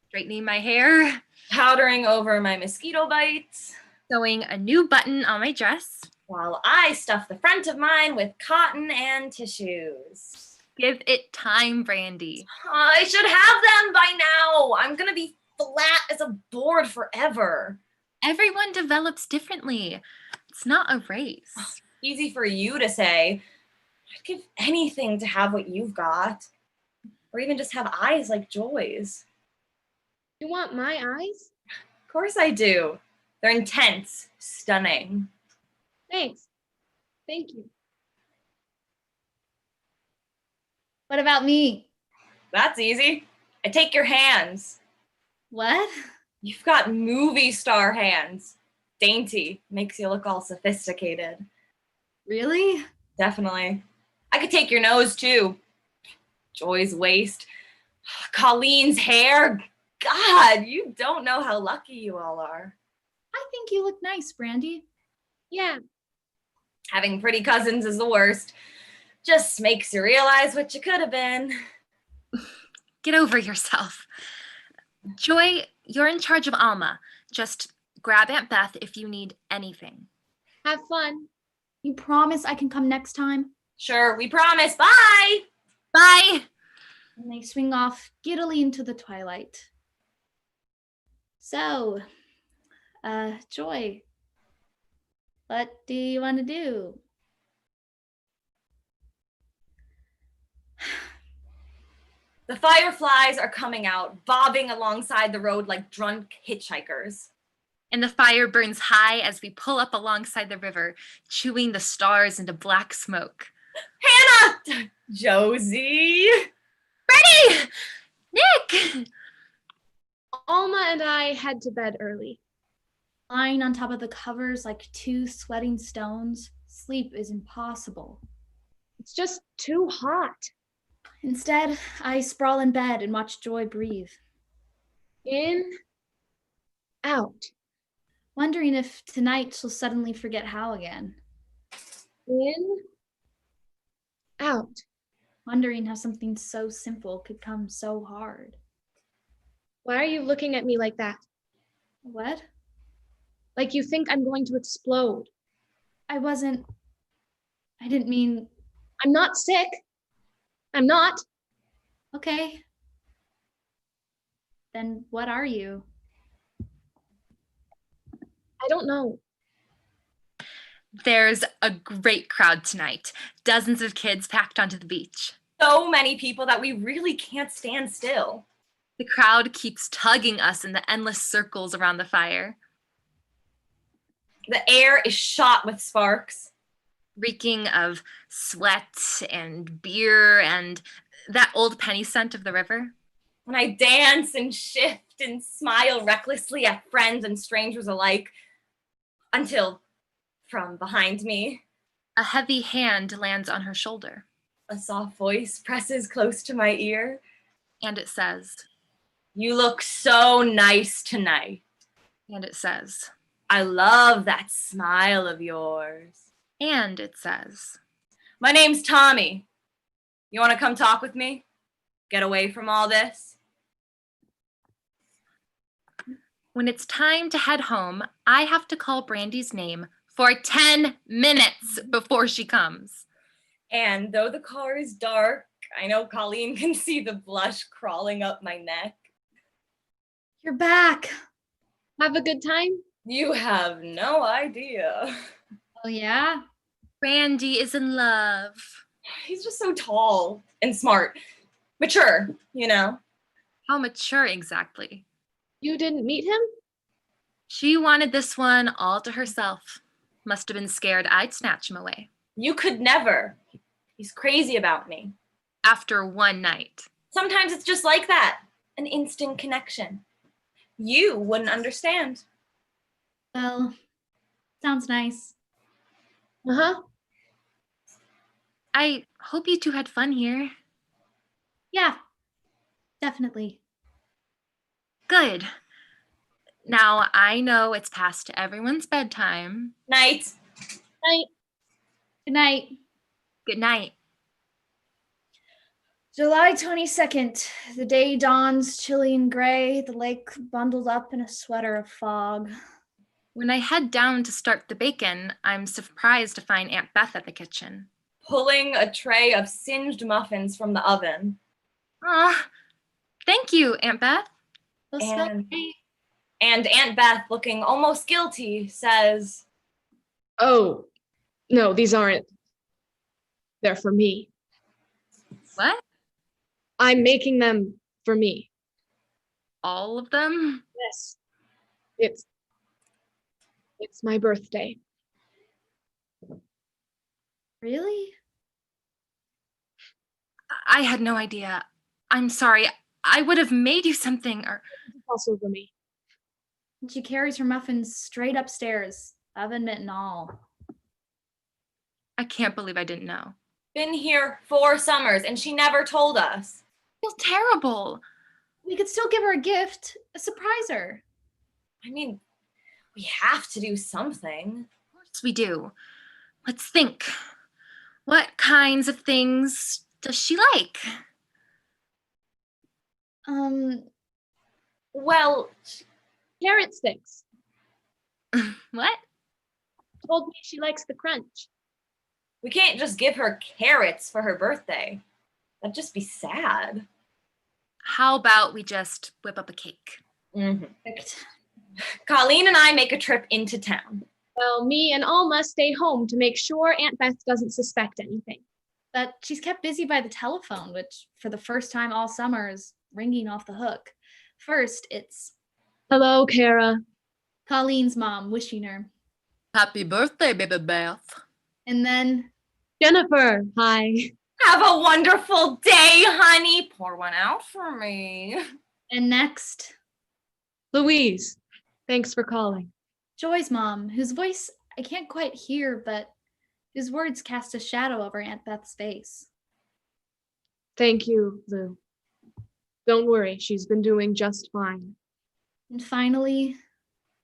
Straightening my hair. Powdering over my mosquito bites. Sewing a new button on my dress. While I stuff the front of mine with cotton and tissues. Give it time, Brandy. I should have them by now. I'm gonna be flat as a board forever. Everyone develops differently. It's not a race. Easy for you to say. I'd give anything to have what you've got. Or even just have eyes like Joy's. You want my eyes? Of course I do. They're intense, stunning. Thanks. Thank you. What about me? That's easy. I take your hands. What? You've got movie star hands. Dainty. Makes you look all sophisticated. Really? Definitely. I could take your nose too. Joy's waist. Colleen's hair. God, you don't know how lucky you all are. I think you look nice, Brandy. Yeah. Having pretty cousins is the worst. Just makes you realize what you could have been. Get over yourself. Joy, you're in charge of Alma. Just grab Aunt Beth if you need anything. Have fun. You promise I can come next time? Sure, we promise. Bye! Bye! And they swing off giddily into the twilight. So, Joy, what do you want to do? The fireflies are coming out, bobbing alongside the road like drunk hitchhikers. And the fire burns high as we pull up alongside the river, chewing the stars into black smoke. Hannah! Josie! Freddie! Nick! Alma and I head to bed early. Lying on top of the covers like two sweating stones, sleep is impossible. It's just too hot. Instead, I sprawl in bed and watch Joy breathe, In, out. wondering if tonight she'll suddenly forget how again. In, out. Wondering how something so simple could come so hard. Why are you looking at me like that? What? Like you think I'm going to explode. I didn't mean. I'm not sick. I'm not. Okay. Then what are you? I don't know. There's a great crowd tonight. Dozens of kids packed onto the beach. So many people that we really can't stand still. The crowd keeps tugging us in the endless circles around the fire, The air is shot with sparks. reeking of sweat and beer and that old penny scent of the river. And I dance and shift and smile recklessly at friends and strangers alike until, from behind me, A heavy hand lands on her shoulder, a soft voice presses close to my ear. and it says, You look so nice tonight. and it says, I love that smile of yours. and it says, My name's Tommy. You want to come talk with me? Get away from all this? when it's time to head home, I have to call Brandy's name for 10 minutes before she comes. And though the car is dark, I know Colleen can see the blush crawling up my neck. You're back. Have a good time? You have no idea. Oh, yeah? Brandy is in love. He's just so tall and smart. Mature, you know. How mature exactly? You didn't meet him? She wanted this one all to herself. Must have been scared I'd snatch him away. You could never. He's crazy about me. After one night. Sometimes it's just like that. An instant connection. You wouldn't understand. Well, sounds nice. Uh-huh. I hope you two had fun here. Yeah, definitely. Good. Now I know it's past everyone's bedtime. Night. Night. Good night. Good night. July 22nd. The day dawns chilly and gray, the lake bundled up in a sweater of fog. When I head down to start the bacon, I'm surprised to find Aunt Beth at the kitchen. Pulling a tray of singed muffins from the oven. Aw, thank you, Aunt Beth. Those smell And- great. And Aunt Beth, looking almost guilty, says, Oh, no, these aren't. They're for me. What? I'm making them for me. All of them? Yes. It's my birthday. Really? I had no idea. I'm sorry. I would have made you something or... Toss over me. And she carries her muffins straight upstairs, oven mitt and all. I can't believe I didn't know. Been here 4 summers and she never told us. I feel terrible. We could still give her a gift, surprise her. I mean, we have to do something. Of course we do. Let's think. What kinds of things does she like? Well, Carrot sticks. What? Told me she likes the crunch. we can't just give her carrots for her birthday. That'd just be sad. How about we just whip up a cake? Perfect. Colleen and I make a trip into town. Well, me and Alma stay home to make sure Aunt Beth doesn't suspect anything. But she's kept busy by the telephone, which for the first time all summer is ringing off the hook. First, it's Hello, Kara. Colleen's mom wishing her. Happy birthday, baby Beth. And then Jennifer, hi. Have a wonderful day, honey. Pour one out for me. and next, Louise, thanks for calling. Joy's mom, whose voice I can't quite hear, but whose words cast a shadow over Aunt Beth's face. Thank you, Lou. Don't worry, she's been doing just fine. And finally,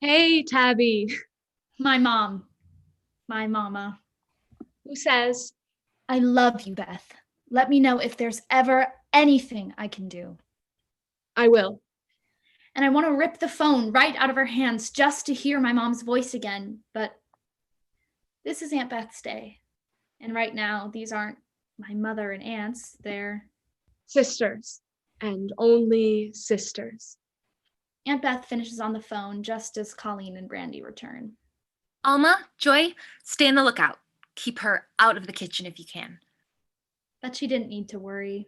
Hey, Tabby. my mom, my mama. Who says, I love you, Beth. Let me know if there's ever anything I can do. I will. And I want to rip the phone right out of her hands just to hear my mom's voice again. But this is Aunt Beth's day. And right now, these aren't my mother and aunts. They're Sisters, and only sisters. Aunt Beth finishes on the phone just as Colleen and Brandy return. Alma, Joy, stay on the lookout. Keep her out of the kitchen if you can. But she didn't need to worry.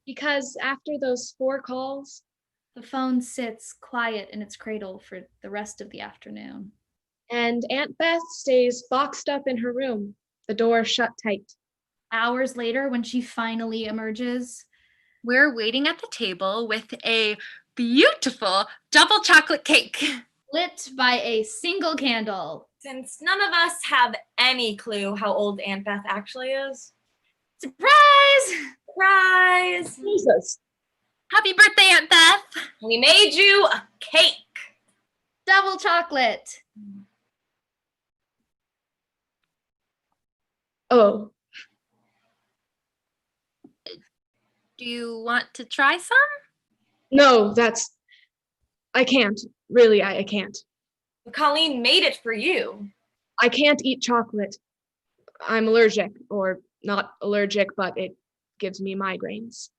Because after those 4 calls, The phone sits quiet in its cradle for the rest of the afternoon. and Aunt Beth stays boxed up in her room, the door shut tight. Hours later, when she finally emerges, We're waiting at the table with a beautiful double chocolate cake. lit by a single candle. Since none of us have any clue how old Aunt Beth actually is. Surprise! Surprise! Jesus. Happy birthday, Aunt Beth. We made you a cake. Double chocolate. Oh, Do you want to try some? no, I can't. Really, I can't. Colleen made it for you. I can't eat chocolate. I'm allergic, or not allergic, but it gives me migraines.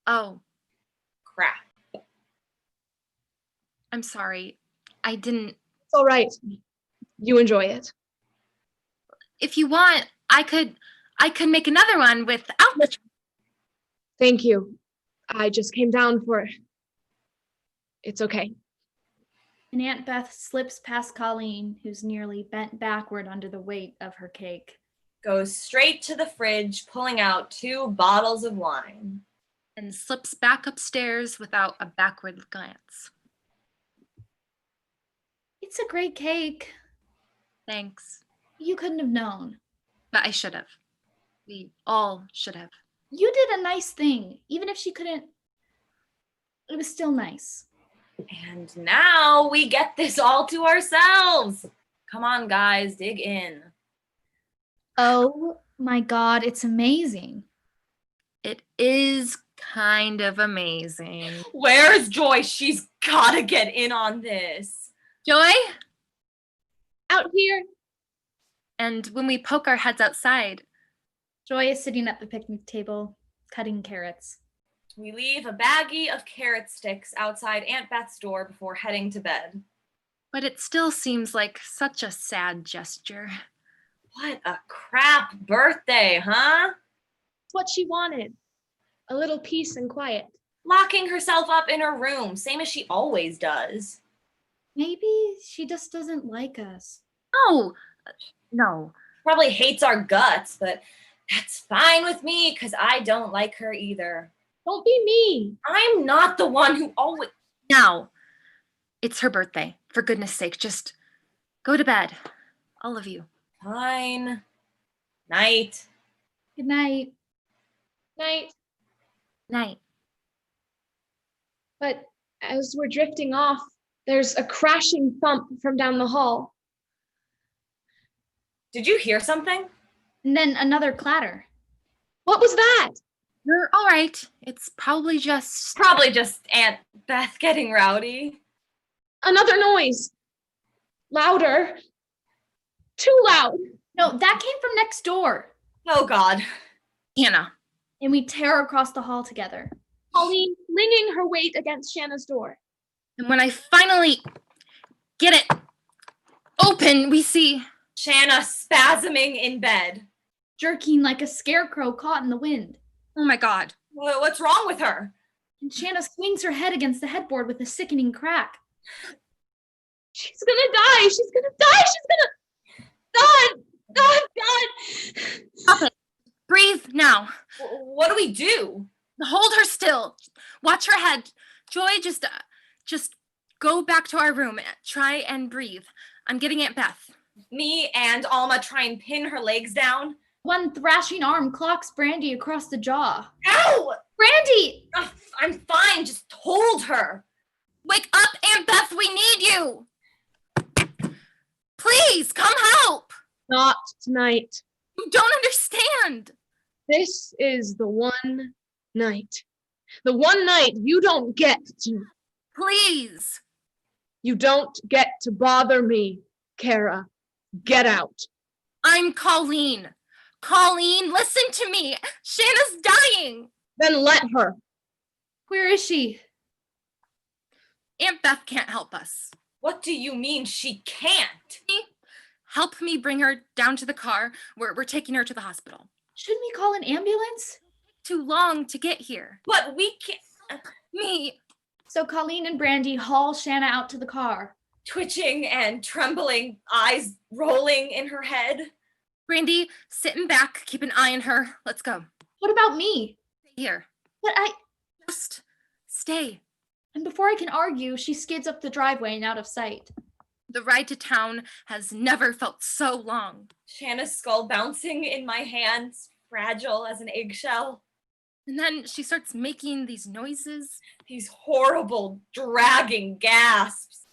Oh, Crap. I'm sorry. I didn't. It's all right. You enjoy it. If you want, I could make another one without the Thank you. I just came down for it. It's okay. And Aunt Beth slips past Colleen, who's nearly bent backward under the weight of her cake. Goes straight to the fridge, pulling out 2 bottles of wine. and slips back upstairs without a backward glance. It's a great cake. Thanks. You couldn't have known. But I should have. We all should have. You did a nice thing, even if she couldn't. It was still nice. And now we get this all to ourselves. Come on, guys, dig in. Oh my God, it's amazing. It is kind of amazing. Where's Joy? She's gotta get in on this. Joy? Out here. And when we poke our heads outside, Joy is sitting at the picnic table, cutting carrots. We leave a baggie of carrot sticks outside Aunt Beth's door before heading to bed. but it still seems like such a sad gesture. What a crap birthday, huh? It's what she wanted. A little peace and quiet. Locking herself up in her room, same as she always does. Maybe she just doesn't like us. Oh, no. Probably hates our guts, but that's fine with me because I don't like her either. Don't be mean. I'm not the one who always... Now, it's her birthday. For goodness sake, just go to bed. All of you. Fine. Night. Good night. Night. Night. But as we're drifting off, there's a crashing thump from down the hall. Did you hear something? And then another clatter. What was that? You're all right. It's probably just... Probably just Aunt Beth getting rowdy. Another noise. Louder. Too loud. No, that came from next door. Oh, God. Hannah. And we tear across the hall together. Colleen flinging her weight against Shanna's door. And when I finally get it open, we see... Shanna spasming in bed. Jerking like a scarecrow caught in the wind. Oh my God. What's wrong with her? And Shanna swings her head against the headboard with a sickening crack. She's gonna die. She's gonna die. She's gonna... God. Stop it. Breathe now. What do we do? Hold her still. Watch her head. Joy, just go back to our room. Try and breathe. I'm getting Aunt Beth. Me and Alma try and pin her legs down. One thrashing arm clocks Brandy across the jaw. Ow! Brandy! Ugh, I'm fine. Just hold her. Wake up, Aunt Beth. We need you. Please, come help. Not tonight. You don't understand. This is the one night. The one night you don't get to. Please. You don't get to bother me, Kara. Get out. I'm Colleen. Colleen, listen to me. Shanna's dying. Then let her. Where is she? Aunt Beth can't help us. What do you mean she can't? Help me bring her down to the car. We're taking her to the hospital. Shouldn't we call an ambulance? Too long to get here. But we can't. Me. So Colleen and Brandy haul Shanna out to the car. Twitching and trembling, eyes rolling in her head. Brandy, sit in back, keep an eye on her. Let's go. What about me? Stay here. But Just stay. And before I can argue, she skids up the driveway and out of sight. The ride to town has never felt so long. Shanna's skull bouncing in my hands, fragile as an eggshell. And then she starts making these noises. These horrible, dragging gasps.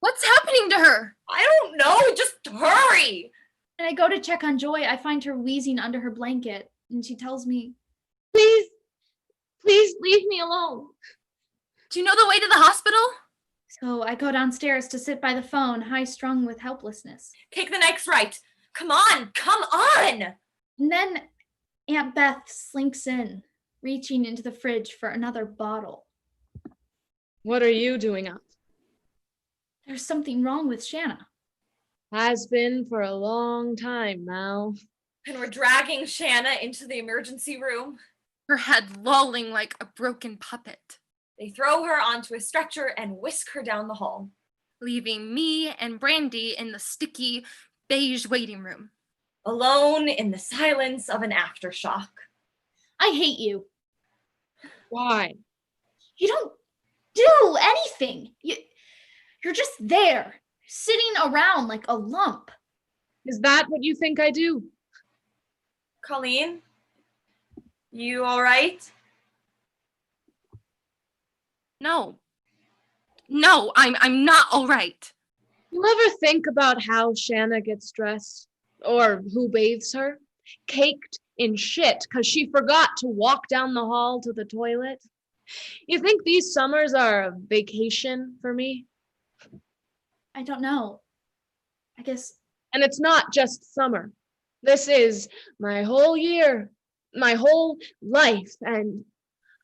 What's happening to her? I don't know, just hurry! And I go to check on Joy. I find her wheezing under her blanket, and she tells me, Please leave me alone. Do you know the way to the hospital? So I go downstairs to sit by the phone, high-strung with helplessness. Take the next right. Come on, come on! And then Aunt Beth slinks in, reaching into the fridge for another bottle. What are you doing up? There's something wrong with Shanna. Has been for a long time now. And we're dragging Shanna into the emergency room. Her head lolling like a broken puppet. They throw her onto a stretcher and whisk her down the hall, leaving me and Brandy in the sticky, beige waiting room. alone in the silence of an aftershock. I hate you. Why? You don't do anything. You're just there, sitting around like a lump. Is that what you think I do? Colleen, you all right? No, I'm not all right. You ever think about how Shanna gets dressed? Or who bathes her? Caked in shit because she forgot to walk down the hall to the toilet? You think these summers are a vacation for me? I don't know. I guess. And it's not just summer. This is my whole year, my whole life, and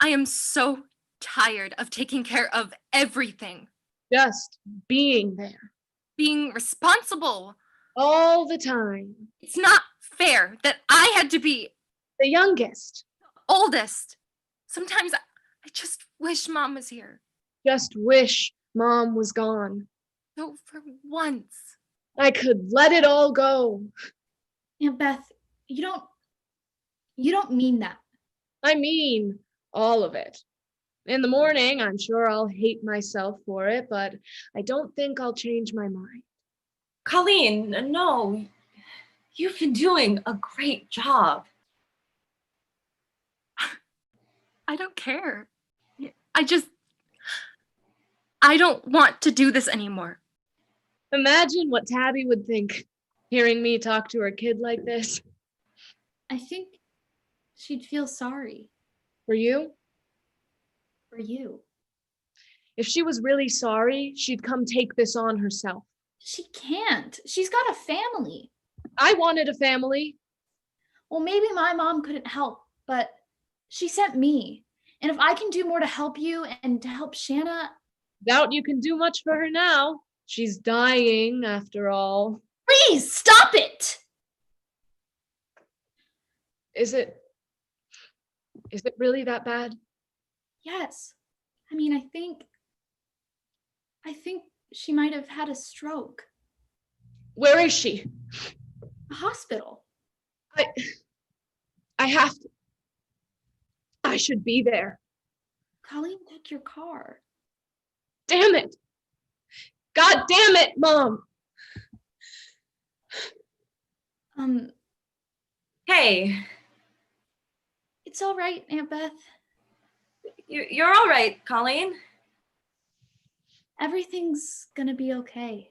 I am so tired of taking care of everything. just being there Being responsible. all the time. It's not fair that I had to be The youngest. oldest. Sometimes I just wish Mom was here. Just wish Mom was gone. So for once. I could let it all go. Aunt Beth, you don't mean that. I mean, all of it. In the morning, I'm sure I'll hate myself for it, but I don't think I'll change my mind. Colleen, no. You've been doing a great job. I don't care. I don't want to do this anymore. Imagine what Tabby would think, hearing me talk to her kid like this. I think she'd feel sorry For you? for you. If she was really sorry, she'd come take this on herself. She can't. She's got a family. I wanted a family. Well, maybe my mom couldn't help, but she sent me. And if I can do more to help you and to help Shanna. Doubt you can do much for her now. She's dying, after all. Please stop it! Is it really that bad? Yes. I mean, I think she might have had a stroke. Where is she? A hospital. I have to. I should be there. Colleen took your car. Damn it. God damn it, Mom. Hey, It's all right, Aunt Beth. you're all right, Colleen. Everything's gonna be okay.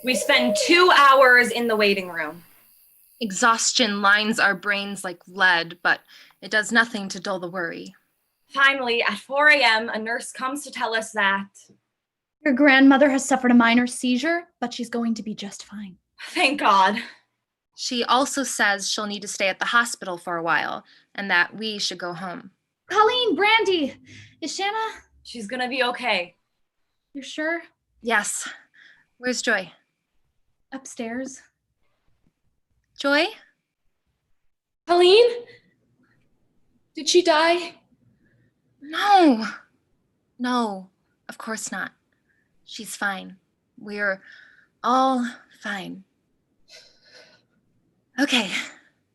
We spend 2 hours in the waiting room. Exhaustion lines our brains like lead, but it does nothing to dull the worry. Finally, at 4 a.m., a nurse comes to tell us that... Your grandmother has suffered a minor seizure, but she's going to be just fine. Thank God. She also says she'll need to stay at the hospital for a while, and that we should go home. Colleen, Brandy, is Shanna? She's gonna be okay. You're sure? Yes. Where's Joy? Upstairs. Joy? Colleen? Did she die? No. No, of course not. She's fine. We're all fine. Okay,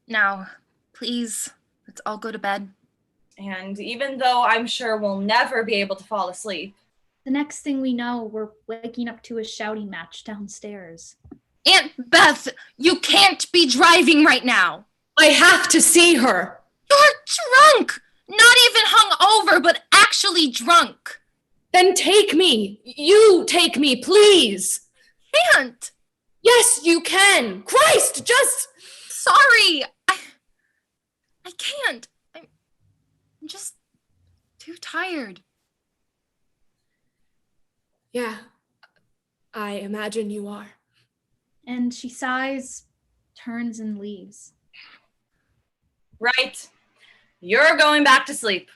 now, please, let's all go to bed. And even though I'm sure we'll never be able to fall asleep, The next thing we know, we're waking up to a shouting match downstairs. Aunt Beth, you can't be driving right now. I have to see her. You're drunk. Not even hung over, but actually drunk. Then take me. You take me, please. Aunt. Yes, you can. Christ, just... Sorry. I can't. I'm just too tired. Yeah, I imagine you are. And she sighs, turns, and leaves. right? You're going back to sleep.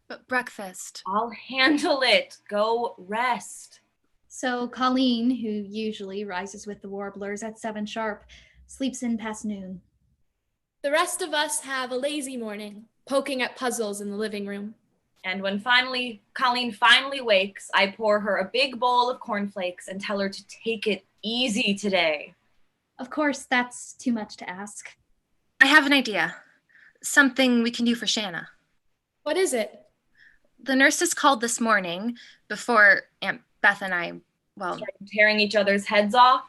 But breakfast. I'll handle it. Go rest. So Colleen, who usually rises with the warblers at 7 sharp, sleeps in past noon. The rest of us have a lazy morning, poking at puzzles in the living room. And when Colleen finally wakes, I pour her a big bowl of cornflakes and tell her to take it easy today. Of course, that's too much to ask. I have an idea. Something we can do for Shanna. What is it? The nurses called this morning before Aunt Beth and I, well... started tearing each other's heads off?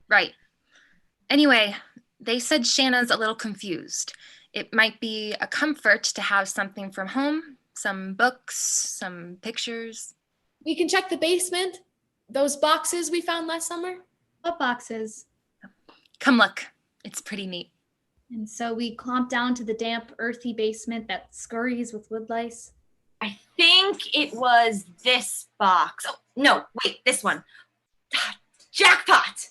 Right. Anyway, they said Shanna's a little confused. It might be a comfort to have something from home, some books, some pictures. We can check the basement. Those boxes we found last summer. What boxes? Come look. It's pretty neat. And so we clomp down to the damp, earthy basement that scurries with woodlice. I think it was this box. Oh, no, wait, this one. Jackpot!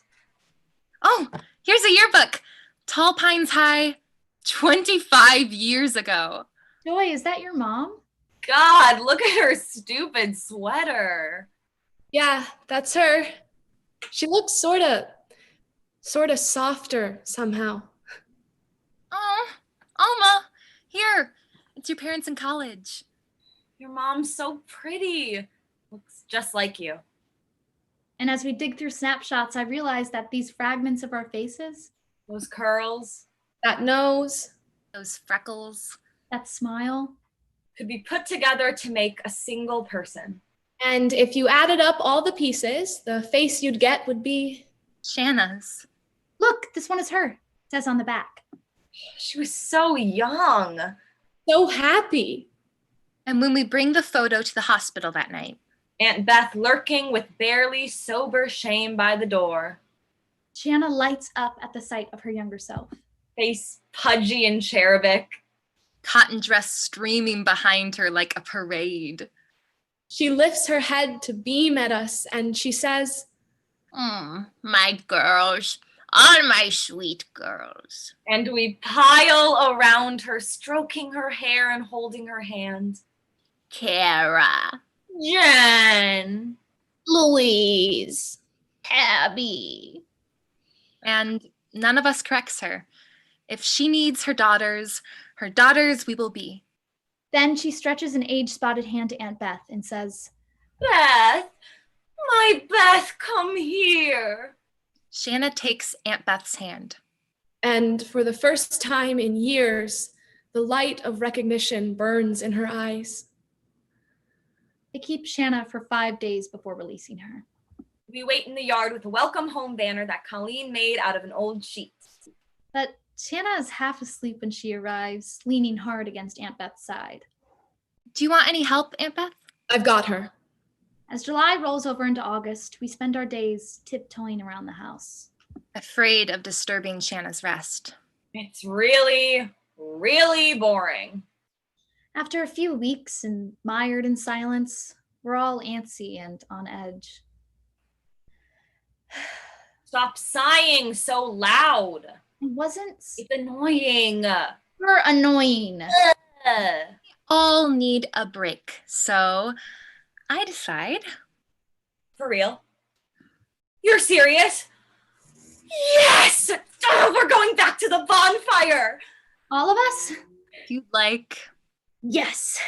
Oh, here's a yearbook. Tall Pines High, 25 years ago. Joy, is that your mom? God, look at her stupid sweater. Yeah, that's her. She looks sort of softer somehow. Oh, Alma, here. It's your parents in college. Your mom's so pretty. Looks just like you. And as we dig through snapshots, I realize that these fragments of our faces, Those curls That nose. Those freckles. that smile, could be put together to make a single person. And if you added up all the pieces, the face you'd get would be... Shanna's. look, this one is her, it says on the back. She was so young. so happy. And when we bring the photo to the hospital that night, Aunt Beth lurking with barely sober shame by the door. Shanna lights up at the sight of her younger self. Face pudgy and cherubic. cotton dress streaming behind her like a parade. She lifts her head to beam at us and she says, My girls, all my sweet girls. And we pile around her, stroking her hair and holding her hand. Kara. Jen. Louise. Tabby. And none of us corrects her. If she needs her daughters we will be. Then she stretches an age-spotted hand to Aunt Beth and says, Beth, my Beth, come here. Shanna takes Aunt Beth's hand. and for the first time in years, the light of recognition burns in her eyes. they keep Shanna for 5 days before releasing her. We wait in the yard with a welcome home banner that Colleen made out of an old sheet. But Shanna is half asleep when she arrives, leaning hard against Aunt Beth's side. Do you want any help, Aunt Beth? I've got her. As July rolls over into August, we spend our days tiptoeing around the house. Afraid of disturbing Shanna's rest. It's really, really boring. After a few weeks and mired in silence, we're all antsy and on edge. Stop sighing so loud. It wasn't. It's annoying. You're annoying. All need a break, so I decide. For real? You're serious? Yes! Oh, we're going back to the bonfire! All of us? If you'd like, Yes.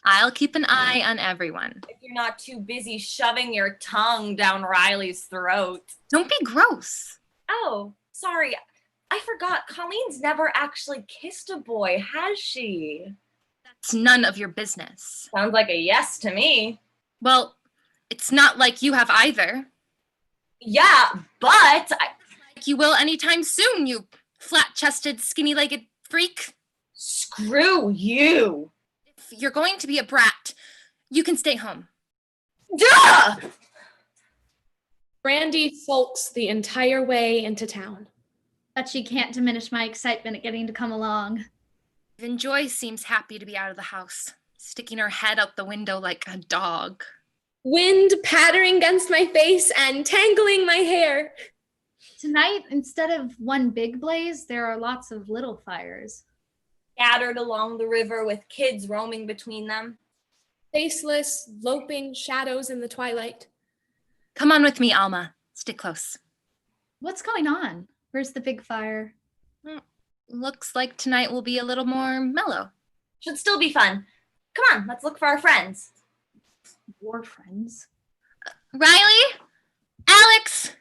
I'll keep an eye on everyone. If you're not too busy shoving your tongue down Riley's throat. Don't be gross. Oh, sorry. I forgot. Colleen's never actually kissed a boy, has she? It's none of your business. Sounds like a yes to me. Well, it's not like you have either. Yeah, but Like you will anytime soon, you flat-chested, skinny-legged freak. Screw you. If you're going to be a brat, you can stay home. Duh! Brandy folks the entire way into town. But she can't diminish my excitement at getting to come along. Even Joy seems happy to be out of the house, sticking her head out the window like a dog. Wind pattering against my face and tangling my hair. Tonight, instead of one big blaze, there are lots of little fires. Scattered along the river with kids roaming between them. Faceless, loping shadows in the twilight. Come on with me, Alma. Stick close. What's going on? Where's the big fire? Looks like tonight will be a little more mellow. Should still be fun. Come on, let's look for our friends. War friends. Riley? Alex?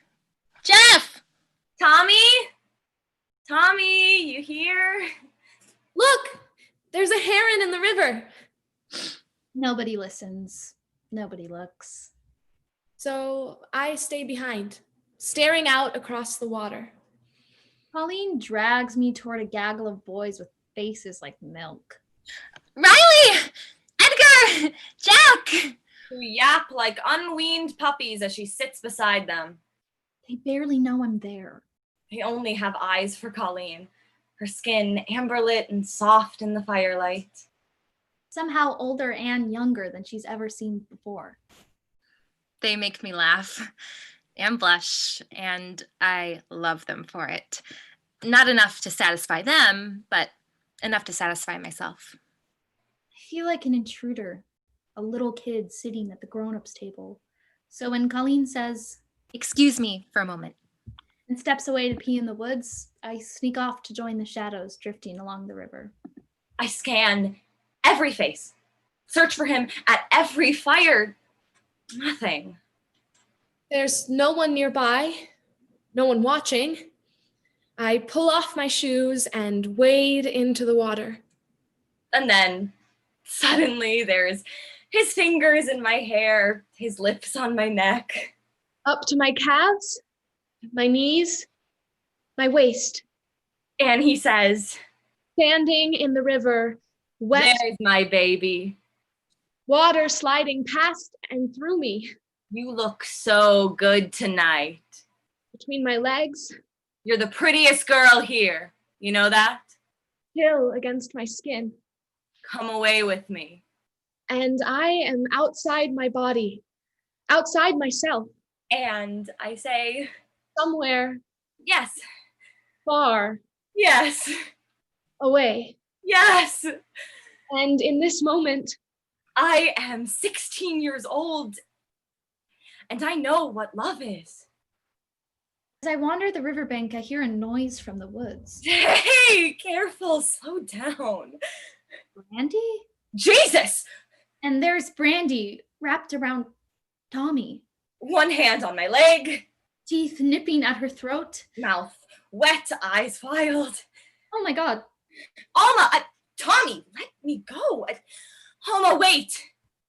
Jeff? Tommy? Tommy, you here? Look, there's a heron in the river. Nobody listens. Nobody looks. So I stay behind, staring out across the water. Colleen drags me toward a gaggle of boys with faces like milk. Riley! Edgar! Jack! Who yap like unweaned puppies as she sits beside them. They barely know I'm there. They only have eyes for Colleen, her skin amber-lit and soft in the firelight. Somehow older and younger than she's ever seen before. They make me laugh and blush, and I love them for it. Not enough to satisfy them, but enough to satisfy myself. I feel like an intruder, a little kid sitting at the grown-ups table. So when Colleen says, Excuse me for a moment. and steps away to pee in the woods, I sneak off to join the shadows drifting along the river. I scan every face, search for him at every fire. Nothing. There's no one nearby, no one watching. I pull off my shoes and wade into the water. And then suddenly there's his fingers in my hair, his lips on my neck. Up to my calves, my knees, my waist. And he says, Standing in the river, wet, there's my baby. water sliding past and through me. You look so good tonight. Between my legs, You're the prettiest girl here. You know that? chill against my skin. Come away with me. And I am outside my body, outside myself, And I say, somewhere yes, far yes, away. yes. And in this moment, I am 16 years old, and I know what love is. As I wander the riverbank, I hear a noise from the woods. Hey, careful, slow down. Brandy? Jesus! And there's Brandy wrapped around Tommy, One hand on my leg, teeth nipping at her throat. mouth wet, eyes wild. Oh my god. Alma, Tommy, let me go. Alma, wait.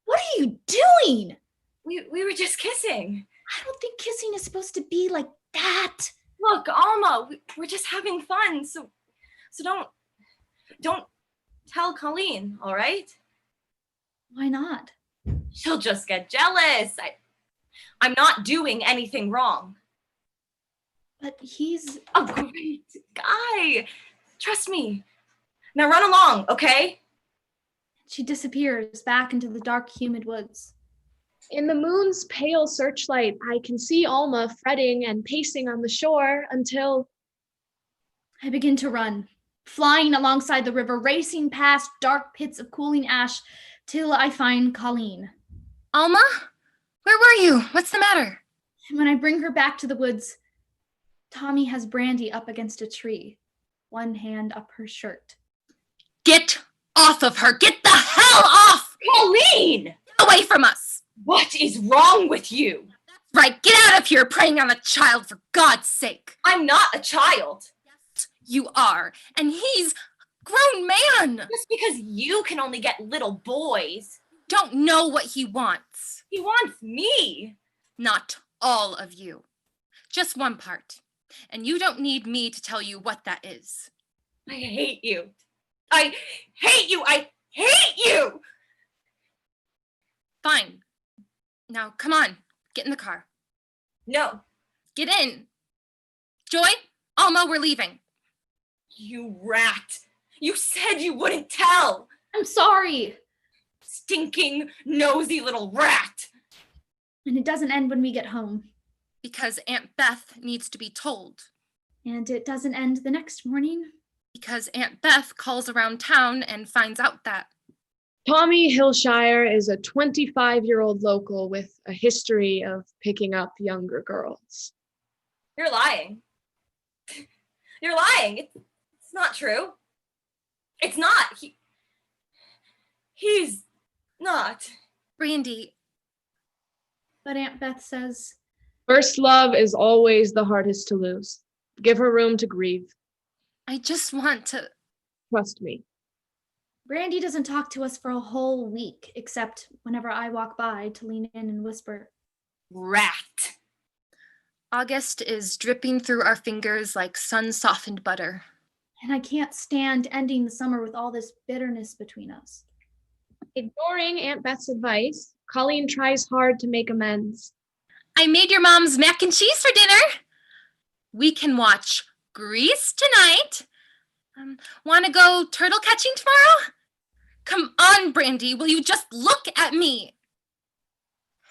What are you doing? We were just kissing. I don't think kissing is supposed to be like that. Look, Alma, we're just having fun, so don't tell Colleen, all right? Why not? She'll just get jealous. I'm not doing anything wrong. But he's A great guy. Trust me. Now run along, okay? She disappears back into the dark, humid woods. In the moon's pale searchlight, I can see Alma fretting and pacing on the shore until I begin to run, flying alongside the river, racing past dark pits of cooling ash till I find Colleen. Alma? Where were you? What's the matter? And when I bring her back to the woods, Tommy has Brandy up against a tree, one hand up her shirt. Get off of her! Get the hell off! Colleen! Get away from us! What is wrong with you? Right, get out of here preying on a child, for God's sake! I'm not a child. Yes, you are, and he's a grown man! Just because you can only get little boys. Don't know what he wants. He wants me. Not all of you. Just one part. And you don't need me to tell you what that is. I hate you. I hate you. I hate you. Fine. Now, come on. Get in the car. No. Get in. Joy, Alma, we're leaving. You rat. You said you wouldn't tell. I'm sorry. Stinking, nosy little rat. And it doesn't end when we get home. Because Aunt Beth needs to be told. And it doesn't end the next morning. Because Aunt Beth calls around town and finds out that Tommy Hillshire is a 25-year-old local with a history of picking up younger girls. You're lying. You're lying. It's not true. It's not. He's not. Brandy. But Aunt Beth says, First love is always the hardest to lose. Give her room to grieve. I just want to. Trust me. Brandy doesn't talk to us for a whole week, except whenever I walk by to lean in and whisper, Rat. August is dripping through our fingers like sun-softened butter. and I can't stand ending the summer with all this bitterness between us. Ignoring Aunt Beth's advice, Colleen tries hard to make amends. I made your mom's mac and cheese for dinner. We can watch Grease tonight. Want to go turtle catching tomorrow? Come on, Brandy, will you just look at me?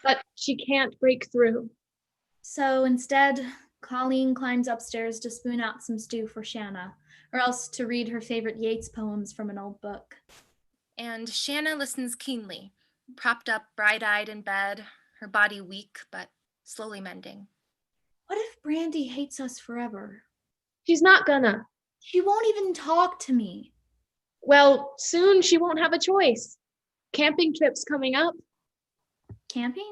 But she can't break through. So instead, Colleen climbs upstairs to spoon out some stew for Shanna, or else to read her favorite Yeats poems from an old book. And Shanna listens keenly, propped up bright-eyed in bed, her body weak but slowly mending. What if Brandy hates us forever? She's not gonna. She won't even talk to me. Well, soon she won't have a choice. Camping trip's coming up. Camping?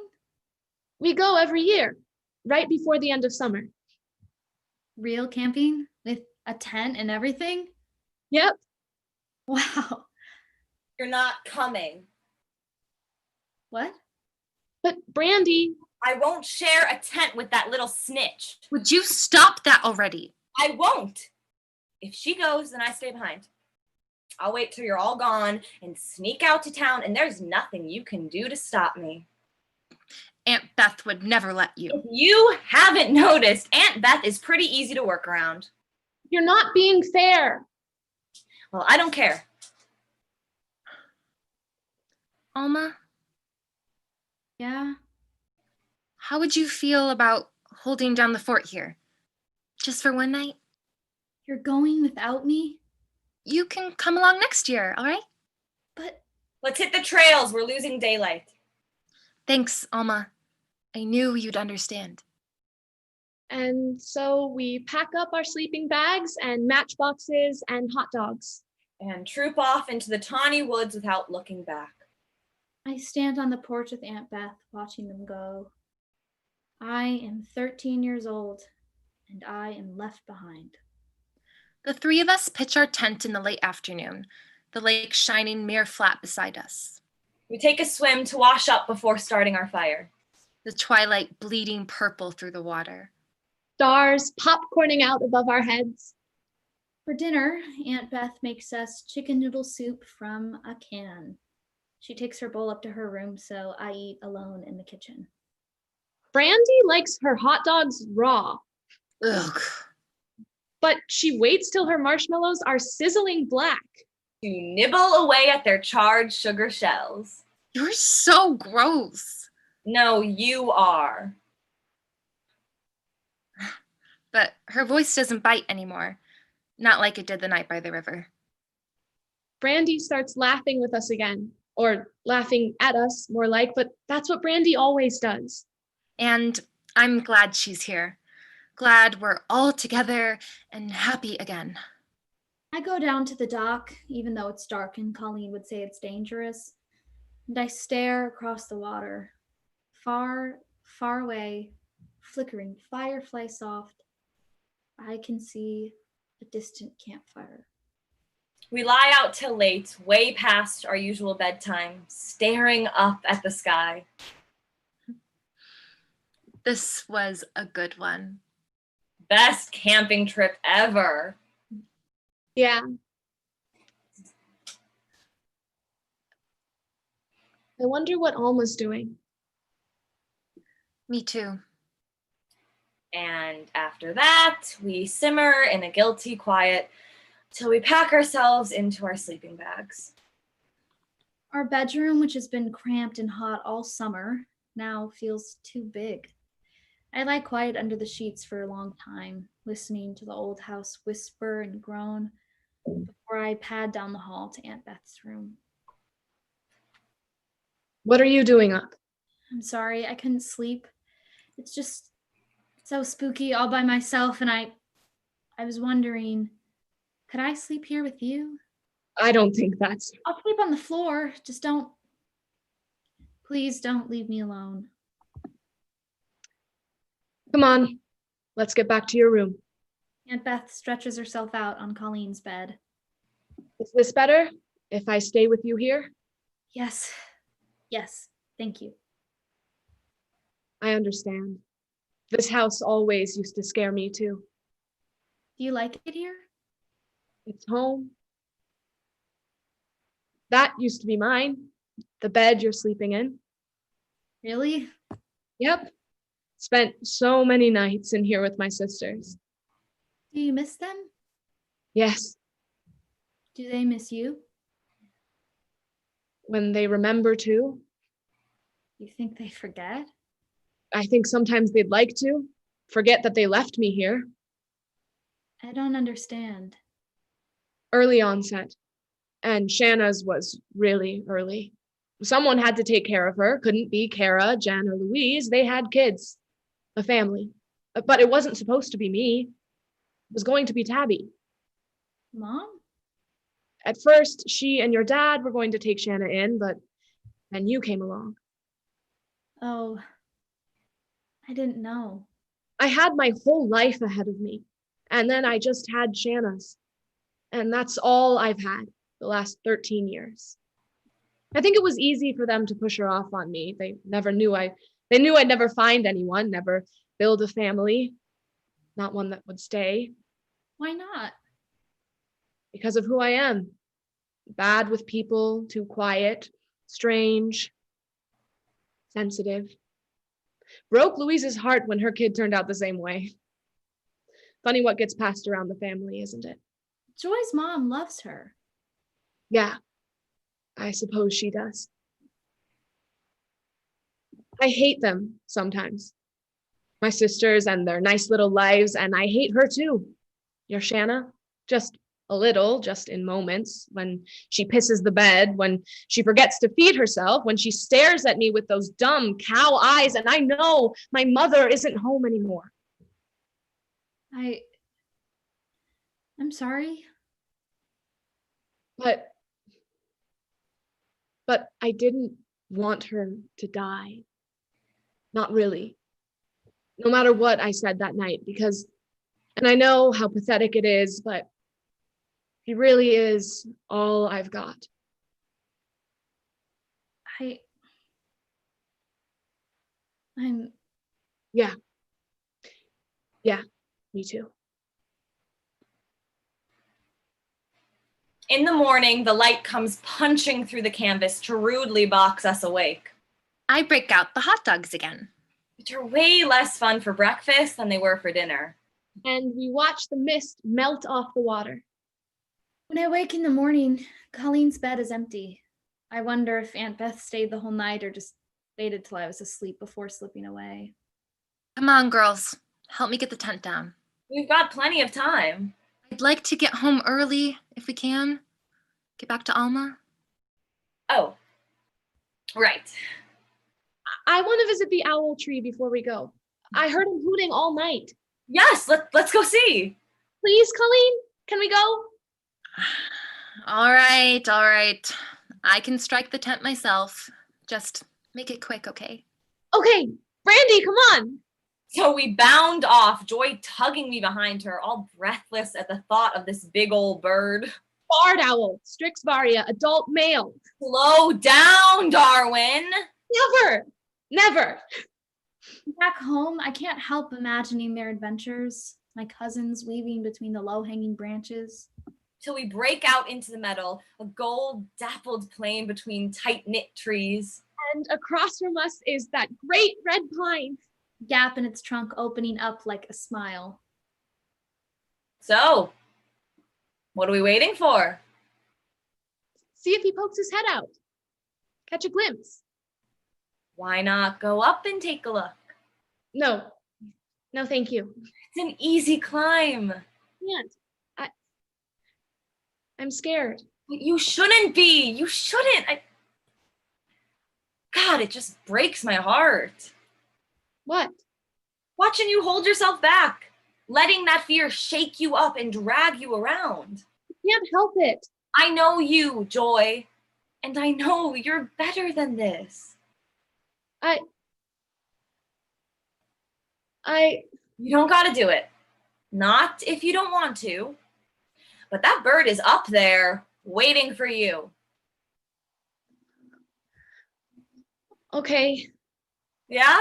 We go every year, right before the end of summer. Real camping? With a tent and everything? Yep. Wow. You're not coming. What? But Brandy, I won't share a tent with that little snitch. Would you stop that already? I won't. If she goes, then I stay behind. I'll wait till you're all gone and sneak out to town, and there's nothing you can do to stop me. Aunt Beth would never let you. If you haven't noticed, Aunt Beth is pretty easy to work around. you're not being fair. Well, I don't care. Alma, Yeah? how would you feel about holding down the fort here? Just for one night? You're going without me? You can come along next year, all right? But Let's hit the trails. We're losing daylight. Thanks, Alma. I knew you'd understand. And so we pack up our sleeping bags and matchboxes and hot dogs. And troop off into the tawny woods without looking back. I stand on the porch with Aunt Beth, watching them go. I am 13 years old, and I am left behind. The three of us pitch our tent in the late afternoon, the lake shining mere flat beside us, We take a swim to wash up before starting our fire. the twilight bleeding purple through the water. Stars popcorning out above our heads. For dinner, Aunt Beth makes us chicken noodle soup from a can. She takes her bowl up to her room, so I eat alone in the kitchen. Brandy likes her hot dogs raw, Ugh. but she waits till her marshmallows are sizzling black. To nibble away at their charred sugar shells. You're so gross. No, you are. But her voice doesn't bite anymore. Not like it did the night by the river. Brandy starts laughing with us again, or laughing at us, more like, but that's what Brandy always does. And I'm glad she's here. Glad we're all together and happy again. I go down to the dock, even though it's dark and Colleen would say it's dangerous, and I stare across the water. Far, far away, flickering firefly soft, I can see a distant campfire. We lie out till late, way past our usual bedtime, staring up at the sky. This was a good one. Best camping trip ever. Yeah. I wonder what Alma's doing. Me too. And after that, we simmer in a guilty quiet till we pack ourselves into our sleeping bags. Our bedroom, which has been cramped and hot all summer, now feels too big. I lie quiet under the sheets for a long time, listening to the old house whisper and groan before I pad down the hall to Aunt Beth's room. What are you doing up? I'm sorry, I couldn't sleep. It's just so spooky all by myself, and I was wondering, could I sleep here with you? I don't think that's... I'll sleep on the floor. Just please don't leave me alone. Come on, let's get back to your room. Aunt Beth stretches herself out on Colleen's bed. Is this better if I stay with you here? Yes, thank you. I understand. This house always used to scare me too. Do you like it here? It's home. That used to be mine. The bed you're sleeping in. Really? Yep. Spent so many nights in here with my sisters. Do you miss them? Yes. Do they miss you? When they remember to. You think they forget? I think sometimes they'd like to. Forget that they left me here. I don't understand. Early onset. And Shanna's was really early. Someone had to take care of her. Couldn't be Kara, Jen, or Louise. They had kids. A family. But it wasn't supposed to be me. It was going to be Tabby. Mom? At first, she and your dad were going to take Shanna in, but then you came along. Oh, I didn't know. I had my whole life ahead of me, and then I just had Shanna's. And that's all I've had the last 13 years. I think it was easy for them to push her off on me. They knew I'd never find anyone, never build a family, not one that would stay. Why not? Because of who I am. Bad with people, too quiet, strange, sensitive. Broke Louise's heart when her kid turned out the same way. Funny what gets passed around the family, isn't it? Joy's mom loves her. Yeah, I suppose she does. I hate them sometimes. My sisters and their nice little lives, and I hate her too. Your Shanna, just a little, just in moments, when she pisses the bed, when she forgets to feed herself, when she stares at me with those dumb cow eyes, and I know my mother isn't home anymore. I'm sorry. But I didn't want her to die. Not really. No matter what I said that night, because, and I know how pathetic it is, but he really is all I've got. Yeah. Yeah, me too. In the morning, the light comes punching through the canvas to rudely box us awake. I break out the hot dogs again. Which are way less fun for breakfast than they were for dinner. And we watch the mist melt off the water. When I wake in the morning, Colleen's bed is empty. I wonder if Aunt Beth stayed the whole night or just waited till I was asleep before slipping away. Come on, girls. Help me get the tent down. We've got plenty of time. I'd like to get home early if we can. Get back to Alma. Oh, right. I want to visit the owl tree before we go. I heard him hooting all night. Yes, let's go see. Please, Colleen, can we go? All right. I can strike the tent myself. Just make it quick, okay? Okay, Brandy, come on. So we bound off, Joy tugging me behind her, all breathless at the thought of this big old bird. Barred owl, Strix varia, adult male. Slow down, Darwin. Never. Back home, I can't help imagining their adventures, my cousins weaving between the low-hanging branches. Till we break out into the meadow, a gold-dappled plain between tight-knit trees. And across from us is that great red pine. Gap in its trunk opening up like a smile. So, what are we waiting for? See if he pokes his head out. Catch a glimpse. Why not go up and take a look? No, thank you. It's an easy climb. Can't. I'm scared. You shouldn't be. You shouldn't. God, it just breaks my heart. What? Watching you hold yourself back, letting that fear shake you up and drag you around. Can't help it. I know you, Joy, and I know you're better than this. You don't gotta do it. Not if you don't want to. But that bird is up there, waiting for you. Okay, Yeah?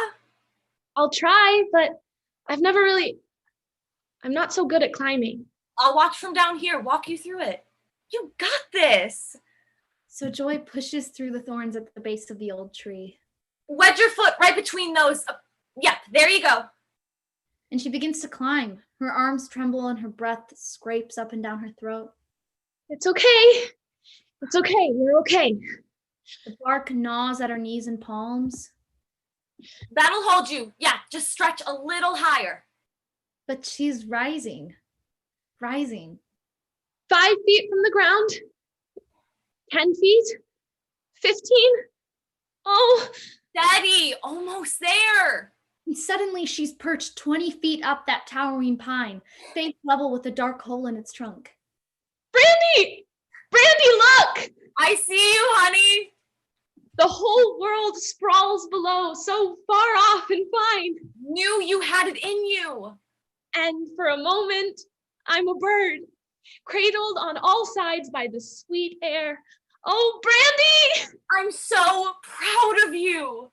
I'll try, but I'm not so good at climbing. I'll watch from down here, walk you through it. You got this. So Joy pushes through the thorns at the base of the old tree. Wedge your foot right between those. Yep, there you go. And she begins to climb. Her arms tremble and her breath scrapes up and down her throat. It's okay. We're okay. The bark gnaws at her knees and palms. That'll hold you. Yeah, just stretch a little higher. But she's rising. 5 feet from the ground. 10 feet. 15. Oh. Steady, almost there. And suddenly she's perched 20 feet up that towering pine, face level with a dark hole in its trunk. Brandy, look! I see you, honey. The whole world sprawls below, so far off and fine. Knew you had it in you. And for a moment, I'm a bird, cradled on all sides by the sweet air. Oh, Brandy! I'm so proud of you.